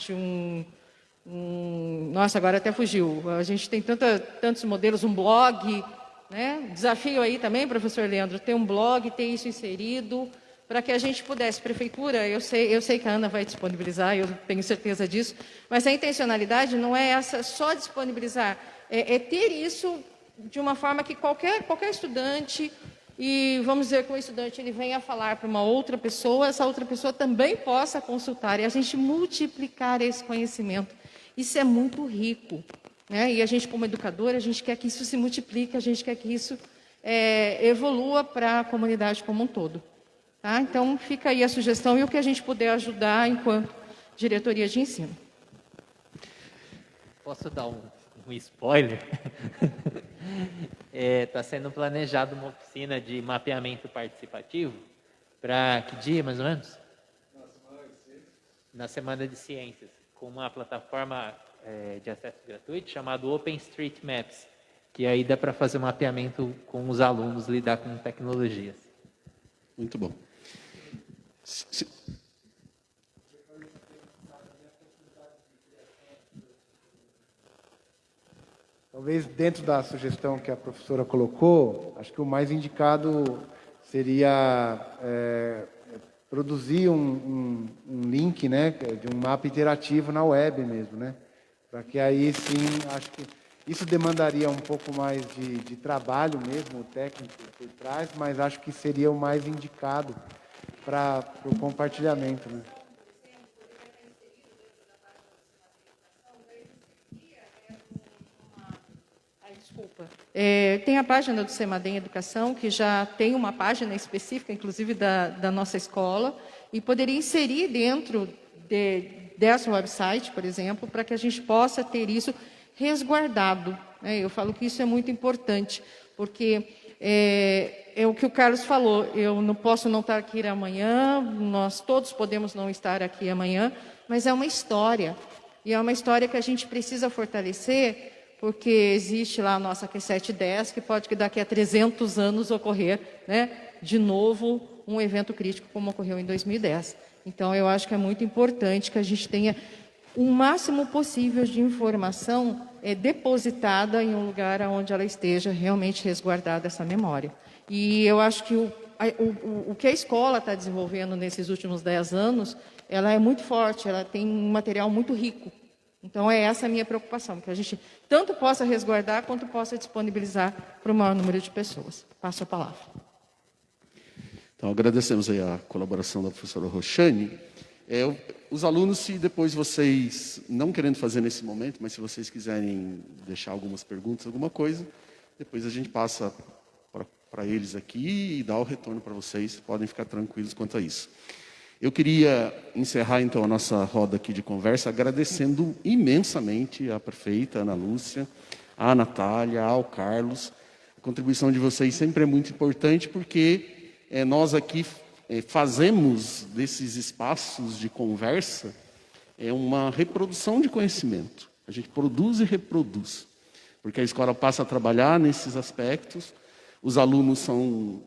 Speaker 7: nossa, agora até fugiu. A gente tem tantos modelos, um blog, né? Desafio aí também, professor Leandro, ter um blog, ter isso inserido, para que a gente pudesse, prefeitura, eu sei que a Ana vai disponibilizar, eu tenho certeza disso, mas a intencionalidade não é essa, só disponibilizar, é ter isso de uma forma que qualquer estudante, e vamos dizer que o estudante ele venha falar para uma outra pessoa, essa outra pessoa também possa consultar, e a gente multiplicar esse conhecimento. Isso é muito rico, né? E a gente, como educador, a gente quer que isso se multiplique, a gente quer que isso evolua para a comunidade como um todo. Tá? Então, fica aí a sugestão e o que a gente puder ajudar enquanto diretoria de ensino.
Speaker 3: Posso dar um spoiler? Está sendo planejado uma oficina de mapeamento participativo para que dia, mais ou menos? Na Semana de Ciências, com uma plataforma de acesso gratuito chamada OpenStreetMaps, que aí dá para fazer um mapeamento com os alunos, lidar com tecnologias.
Speaker 1: Muito bom.
Speaker 4: Talvez dentro da sugestão que a professora colocou, acho que o mais indicado seria produzir um link, né, de um mapa interativo na web mesmo, né? Para que aí sim, acho que isso demandaria um pouco mais de trabalho mesmo, técnico por trás, mas acho que seria o mais indicado para o compartilhamento, né?
Speaker 7: Desculpa. Tem a página do Semadem Educação, que já tem uma página específica, inclusive, da nossa escola, e poderia inserir dentro dessa website, por exemplo, para que a gente possa ter isso resguardado, né? Eu falo que isso é muito importante, porque é o que o Carlos falou, eu não posso não estar aqui amanhã, nós todos podemos não estar aqui amanhã, mas é uma história, e é uma história que a gente precisa fortalecer, porque existe lá a nossa Q710, que pode que daqui a 300 anos ocorrer, né, de novo um evento crítico como ocorreu em 2010. Então, eu acho que é muito importante que a gente tenha o máximo possível de informação depositada em um lugar onde ela esteja realmente resguardada essa memória. E eu acho que o que a escola está desenvolvendo nesses últimos 10 anos, ela é muito forte, ela tem um material muito rico. Então, é essa a minha preocupação, que a gente tanto possa resguardar, quanto possa disponibilizar para o maior número de pessoas. Passo a palavra.
Speaker 1: Então, agradecemos aí a colaboração da professora Roxane. Os alunos, se depois vocês, não querendo fazer nesse momento, mas se vocês quiserem deixar algumas perguntas, alguma coisa, depois a gente passa para eles aqui e dá o retorno para vocês, podem ficar tranquilos quanto a isso. Eu queria encerrar, então, a nossa roda aqui de conversa agradecendo imensamente à prefeita Ana Lúcia, à Natália, ao Carlos. A contribuição de vocês sempre é muito importante, porque nós aqui fazemos desses espaços de conversa uma reprodução de conhecimento. A gente produz e reproduz, porque a escola passa a trabalhar nesses aspectos. Os alunos são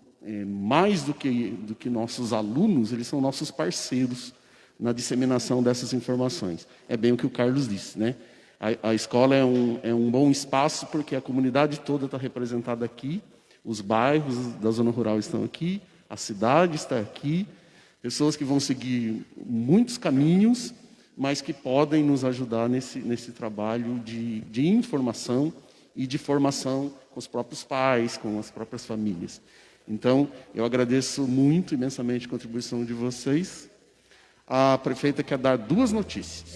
Speaker 1: mais do que nossos alunos, eles são nossos parceiros na disseminação dessas informações. É bem o que o Carlos disse, né? A escola é um bom espaço porque a comunidade toda está representada aqui, os bairros da zona rural estão aqui, a cidade está aqui, pessoas que vão seguir muitos caminhos, mas que podem nos ajudar nesse trabalho de informação e de formação com os próprios pais, com as próprias famílias. Então, eu agradeço muito, imensamente, a contribuição de vocês. A prefeita quer dar 2 notícias.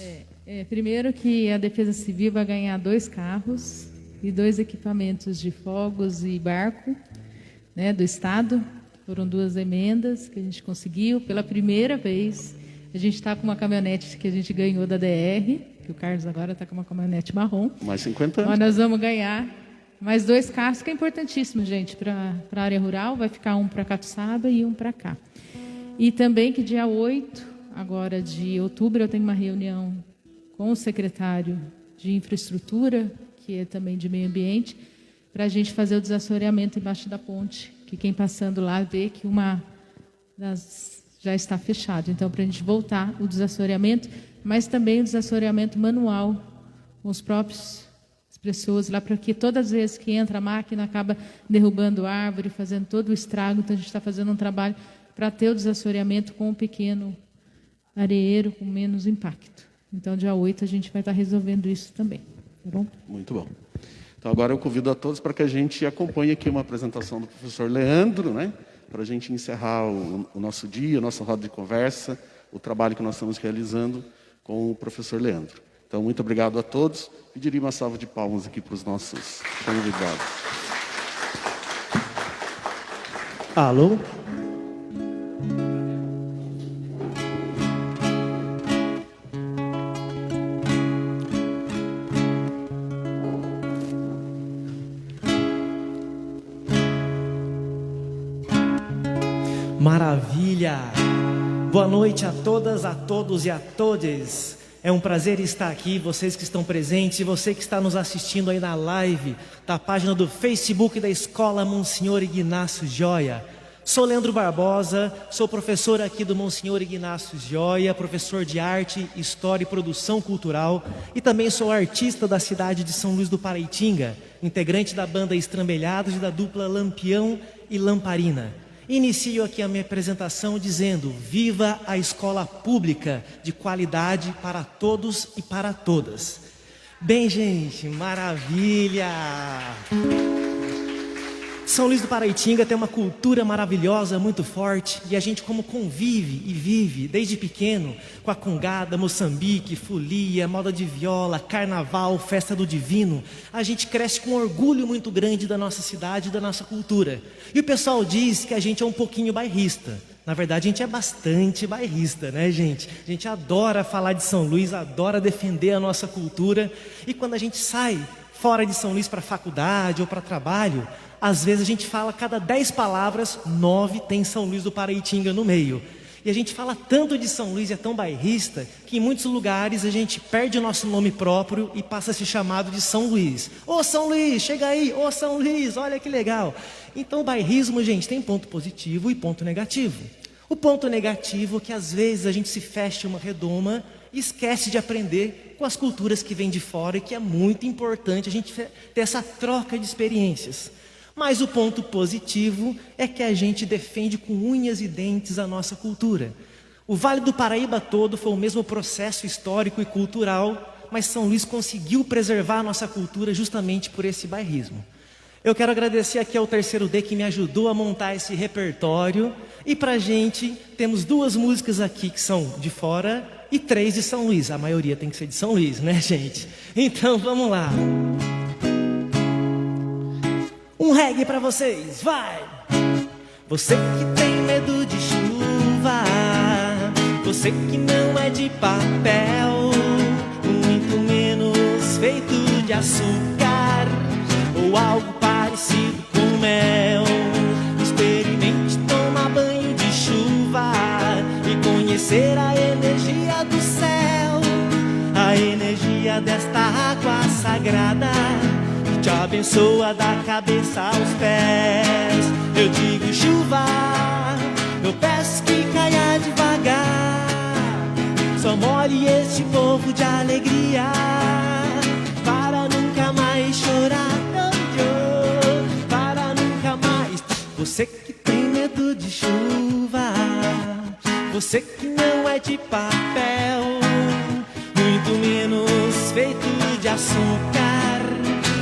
Speaker 2: Primeiro que a Defesa Civil vai ganhar 2 carros e 2 equipamentos de fogos e barco, né, do Estado. Foram 2 emendas que a gente conseguiu. Pela primeira vez, a gente está com uma caminhonete que a gente ganhou da DR, que o Carlos agora está com uma caminhonete marrom.
Speaker 1: Mais 50 anos.
Speaker 2: Mas nós vamos ganhar mais 2 carros, que é importantíssimo, gente, para a área rural. Vai ficar um para Catuçaba e um para cá. E também que dia 8, agora de outubro, eu tenho uma reunião com o secretário de infraestrutura, que é também de meio ambiente, para a gente fazer o desassoreamento embaixo da ponte, que quem passando lá vê que uma das já está fechada. Então, para a gente voltar o desassoreamento, mas também o desassoreamento manual, com os próprios pessoas lá, para que todas as vezes que entra a máquina acaba derrubando árvore, fazendo todo o estrago. Então, a gente está fazendo um trabalho para ter o desassoreamento com um pequeno areeiro, com menos impacto. Então, dia 8, a gente vai estar resolvendo isso também. Tá bom?
Speaker 1: Muito bom. Então, agora eu convido a todos para que a gente acompanhe aqui uma apresentação do professor Leandro, né? Para a gente encerrar o nosso dia, a nossa roda de conversa, o trabalho que nós estamos realizando com o professor Leandro. Então, muito obrigado a todos. Pediria uma salva de palmas aqui para os nossos convidados.
Speaker 8: Alô? Maravilha! Boa noite a todas, a todos e a todes. É um prazer estar aqui, vocês que estão presentes e você que está nos assistindo aí na live da página do Facebook da Escola Monsenhor Ignácio Joia. Sou Leandro Barbosa, sou professor aqui do Monsenhor Ignácio Joia, professor de Arte, História e Produção Cultural e também sou artista da cidade de São Luís do Paraitinga, integrante da banda Estrambelhados e da dupla Lampião e Lamparina. Inicio aqui a minha apresentação dizendo: viva a escola pública de qualidade para todos e para todas. Bem, gente, maravilha! São Luís do Paraitinga tem uma cultura maravilhosa, muito forte, e a gente como convive e vive desde pequeno com a congada, Moçambique, folia, moda de viola, carnaval, festa do divino, a gente cresce com um orgulho muito grande da nossa cidade e da nossa cultura. E o pessoal diz que a gente é um pouquinho bairrista. Na verdade, a gente é bastante bairrista, né, gente? A gente adora falar de São Luís, adora defender a nossa cultura, e quando a gente sai fora de São Luís para faculdade ou para trabalho, às vezes a gente fala, cada 10 palavras, 9 tem São Luís do Paraitinga no meio. E a gente fala tanto de São Luís, é tão bairrista, que em muitos lugares a gente perde o nosso nome próprio e passa a ser chamado de São Luís. Ô São Luís, chega aí, ô São Luís, olha que legal. Então o bairrismo, gente, tem ponto positivo e ponto negativo. O ponto negativo é que às vezes a gente se fecha uma redoma e esquece de aprender com as culturas que vêm de fora, e que é muito importante a gente ter essa troca de experiências. Mas o ponto positivo é que a gente defende com unhas e dentes a nossa cultura. O Vale do Paraíba todo foi o mesmo processo histórico e cultural, mas São Luís conseguiu preservar a nossa cultura justamente por esse bairrismo. Eu quero agradecer aqui ao Terceiro D que me ajudou a montar esse repertório. E pra gente, temos 2 músicas aqui que são de fora e 3 de São Luís. A maioria tem que ser de São Luís, né, gente? Então, vamos lá. Um reggae pra vocês, vai! Você que tem medo de chuva, Você que não é de papel, muito menos feito de açúcar ou algo parecido com mel. Experimente tomar banho de chuva e conhecer a energia do céu, a energia desta água sagrada que te abençoa da cabeça aos pés. Eu digo chuva, eu peço que caia devagar, só molhe este povo de alegria, para nunca mais chorar, para nunca mais. Você que tem medo de chuva, você que não é de papel, muito menos feito de açúcar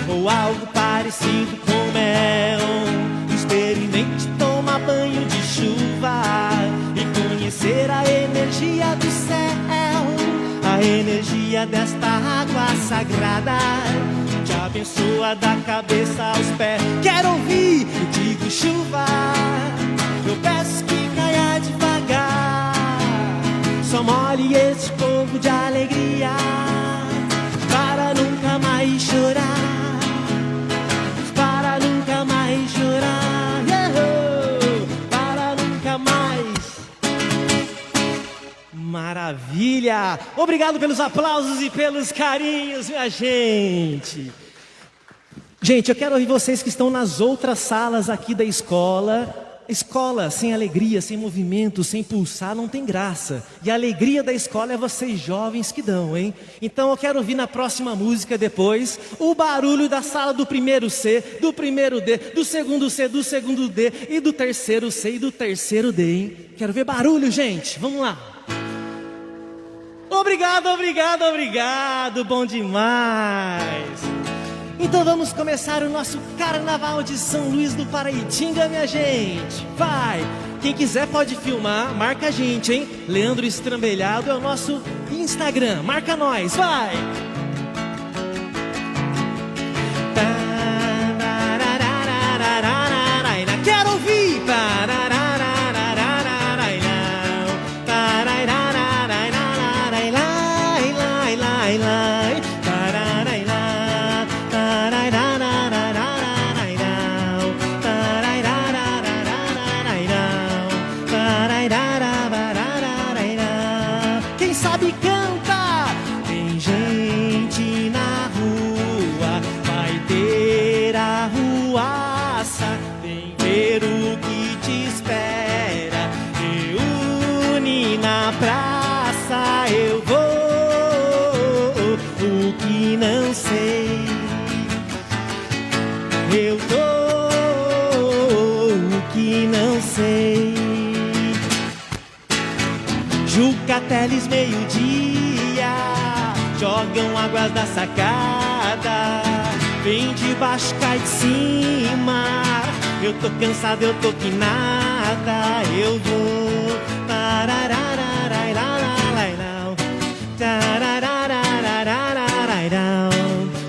Speaker 8: ou algo parecido com mel. Experimente tomar banho de chuva e conhecer a energia do céu, a energia desta água sagrada que te abençoa da cabeça aos pés. Quero ouvir, eu digo chuva, eu peço que caia devagar, só molhe este povo de alegria, para nunca mais chorar, para nunca mais chorar, para nunca mais. Maravilha! Obrigado pelos aplausos e pelos carinhos, minha gente. Gente, eu quero ouvir vocês que estão nas outras salas aqui da escola. Escola sem alegria, sem movimento, sem pulsar, não tem graça. E a alegria da escola é vocês jovens que dão, hein? Então eu quero ouvir na próxima música depois o barulho da sala do primeiro C, do primeiro D, do segundo C, do segundo D e do terceiro C e do terceiro D, hein? Quero ver barulho, gente. Vamos lá. Obrigado, obrigado, obrigado. Bom demais. Então vamos começar o nosso Carnaval de São Luís do Paraitinga, minha gente. Vai! Quem quiser pode filmar, marca a gente, hein? Leandro Estrambelhado é o nosso Instagram. Marca nós, vai! Quero ouvir! Quem sabe canta! Tem gente na rua, vai ter arruaça, vem ver o que te espera, reúne na praça, eu vou, o que não sei, eu dou, o que não sei. Juca Teles, meio-dia, jogam águas da sacada, vem de baixo, cai de cima, eu tô cansado, eu tô que nada, eu vou. Tararararararararararau, tarararararararararau,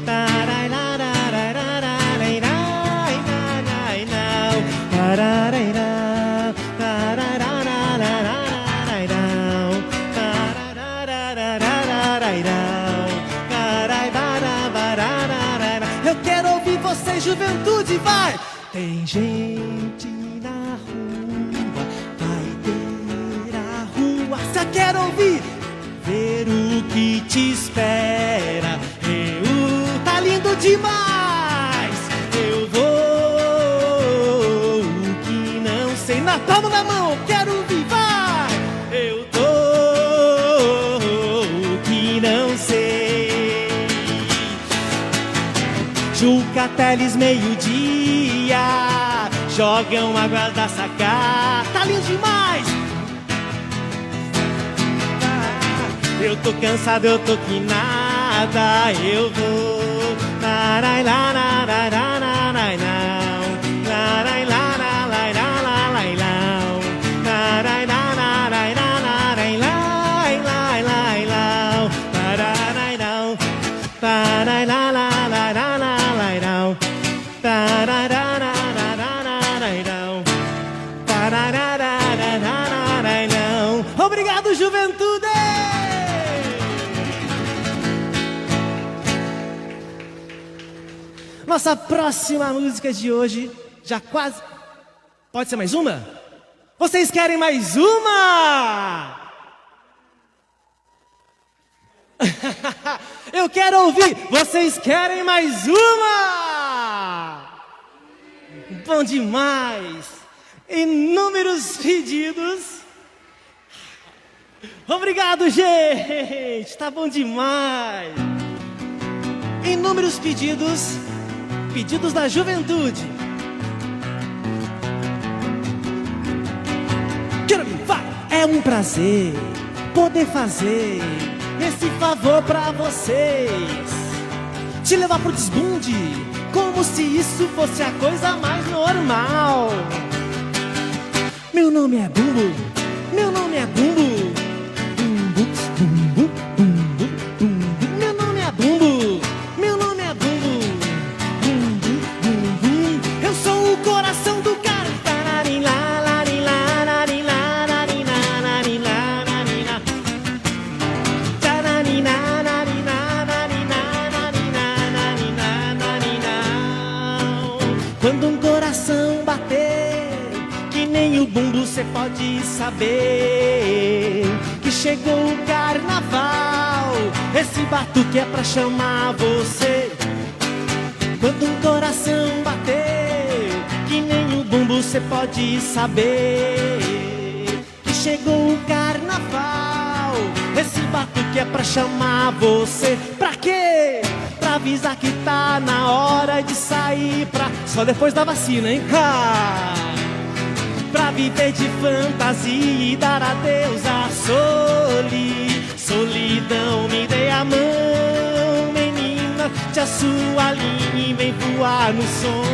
Speaker 8: tarararararararararararau, tararararararararararau, eu quero ouvir você, juventude, vai! Tem gente na rua, vai ter a rua. Você quer ouvir? Ver o que te espera. Tá lindo demais! Eu vou, o que não sei. Na palma da mão, quero ouvir, vai! Eu dou, o que não sei. Juca Teles, meio-dia, jogam água da sacada. Tá lindo demais! Eu tô cansado, eu tô que nada, eu vou. Larai, larai, larai, larai, larai, larai, larai, larai, larai, larai, larai, larai, larai, larai. Obrigado, juventude! Nossa próxima música de hoje, já quase... Pode ser mais uma? Vocês querem mais uma? Eu quero ouvir. Vocês querem mais uma? Bom demais. Inúmeros pedidos. Obrigado, gente. Tá bom demais. Inúmeros pedidos. Pedidos da juventude. É um prazer poder fazer esse favor pra vocês, te levar pro desbunde, como se isso fosse a coisa mais normal. Meu nome é Bumbo, meu nome é Bumbo. Bumbo, bumbo, bumbo, bumbo. Meu nome é Bumbo, meu nome é Bumbo. Bumbo, bumbo. Eu sou o coração do cara. Quando um coração bater, que nem o bumbo, cê pode saber que chegou o carnaval. Esse batuque é pra chamar você. Quando um coração bater, que nem o bumbo, cê pode saber que chegou o carnaval. Esse batuque é pra chamar você. Pra quê? Pra avisar que tá na hora de sair pra... Só depois da vacina, hein? Pra viver de fantasia e dar adeus à solidão. Me dê a mão, menina, te a sua linha e vem voar no som.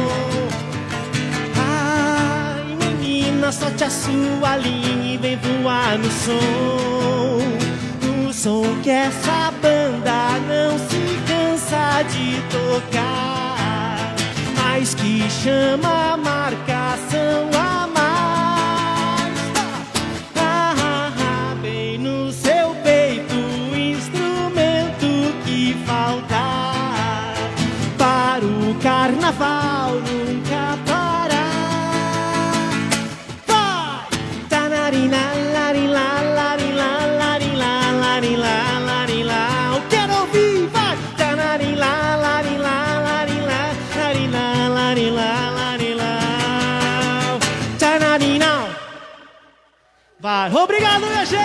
Speaker 8: Ai, menina, só te a sua linha e vem voar no som. O som que essa banda não se cansa de tocar, mas que chama a marcação a mais. Bem no seu peito, o instrumento que faltar para o carnaval nunca parar. Vai! Tanarina, larila, larila, larila, larila, larila. Eu quero ouvir, vai! Tanarila, larila, larila, larila, larila, larila. Tanarina. Vai! Obrigado, minha gente!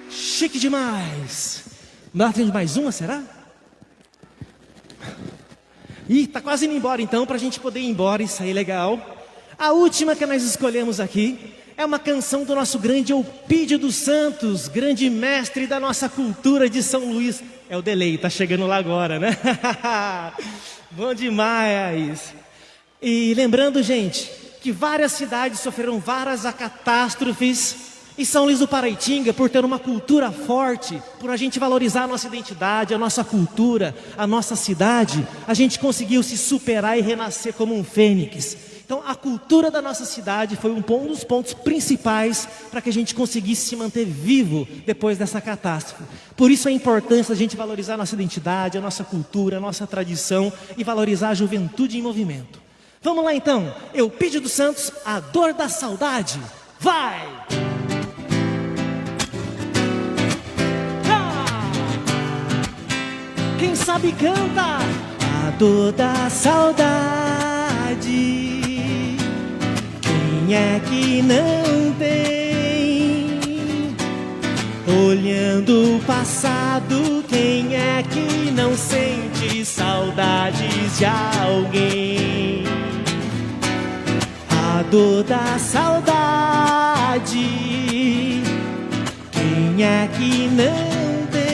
Speaker 8: Chique demais! Nós temos mais uma, será? Ih, tá quase indo embora então, pra gente poder ir embora e sair legal. A última que nós escolhemos aqui é uma canção do nosso grande Eupídio dos Santos, grande mestre da nossa cultura de São Luís. É o delay, tá chegando lá agora, né? Bom demais! E lembrando, gente, que várias cidades sofreram várias catástrofes, e São Luís do Paraitinga, por ter uma cultura forte, por a gente valorizar a nossa identidade, a nossa cultura, a nossa cidade, a gente conseguiu se superar e renascer como um fênix. Então a cultura da nossa cidade foi um dos pontos principais para que a gente conseguisse se manter vivo depois dessa catástrofe. Por isso a importância da gente valorizar a nossa identidade, a nossa cultura, a nossa tradição e valorizar a juventude em movimento. Vamos lá então, Eupídio dos Santos, A Dor da Saudade. Vai! Quem sabe canta a dor da saudade. Quem é que não tem? Olhando o passado, quem é que não sente saudades de alguém? A dor da saudade. Quem é que não tem?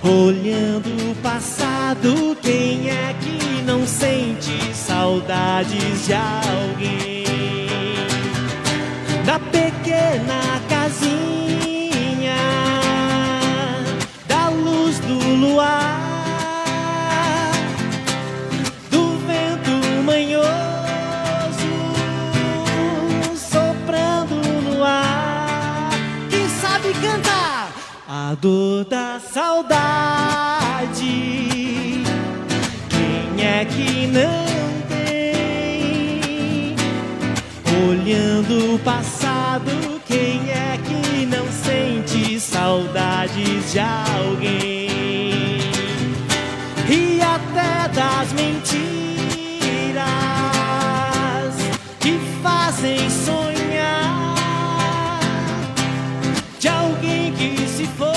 Speaker 8: Olhando o passado, quem é que não sente saudades de alguém? Da pequena casinha, da luz do luar, do vento manhoso soprando no ar. Quem sabe cantar a dor dor da saudade, quem é que não tem? Olhando o passado, quem é que não sente saudades de alguém? E até das mentiras que fazem sonhar de alguém que se foi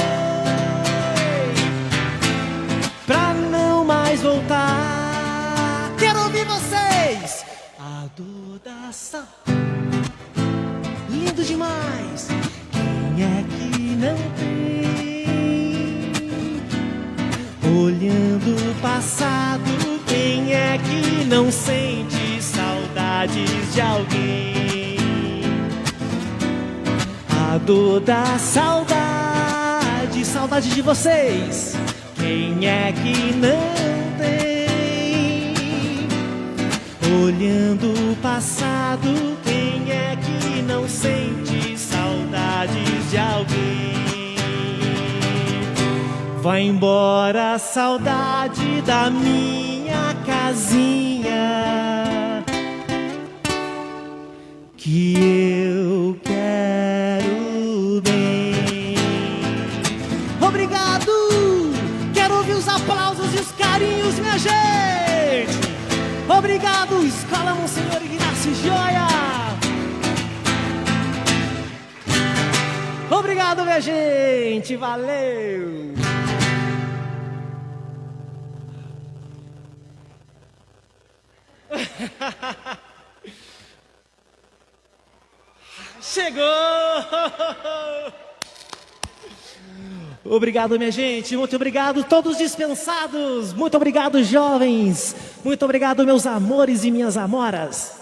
Speaker 8: pra não mais voltar. Quero ouvir vocês. A dor da saudade, lindo demais. Quem é que não tem? Olhando o passado, quem é que não sente saudades de alguém? A dor da saudade, saudade de vocês. Quem é que não tem? Olhando o passado, quem é que não sente saudades de alguém? Vai embora a saudade da minha casinha, que eu quero bem. Obrigado! Quero ouvir os aplausos e os carinhos, minha gente! Obrigado, Escola Monsenhor Ignácio Joia! Obrigado, minha gente! Valeu! Chegou! Obrigado, minha gente, muito obrigado, todos dispensados, muito obrigado, jovens, muito obrigado, meus amores e minhas amoras.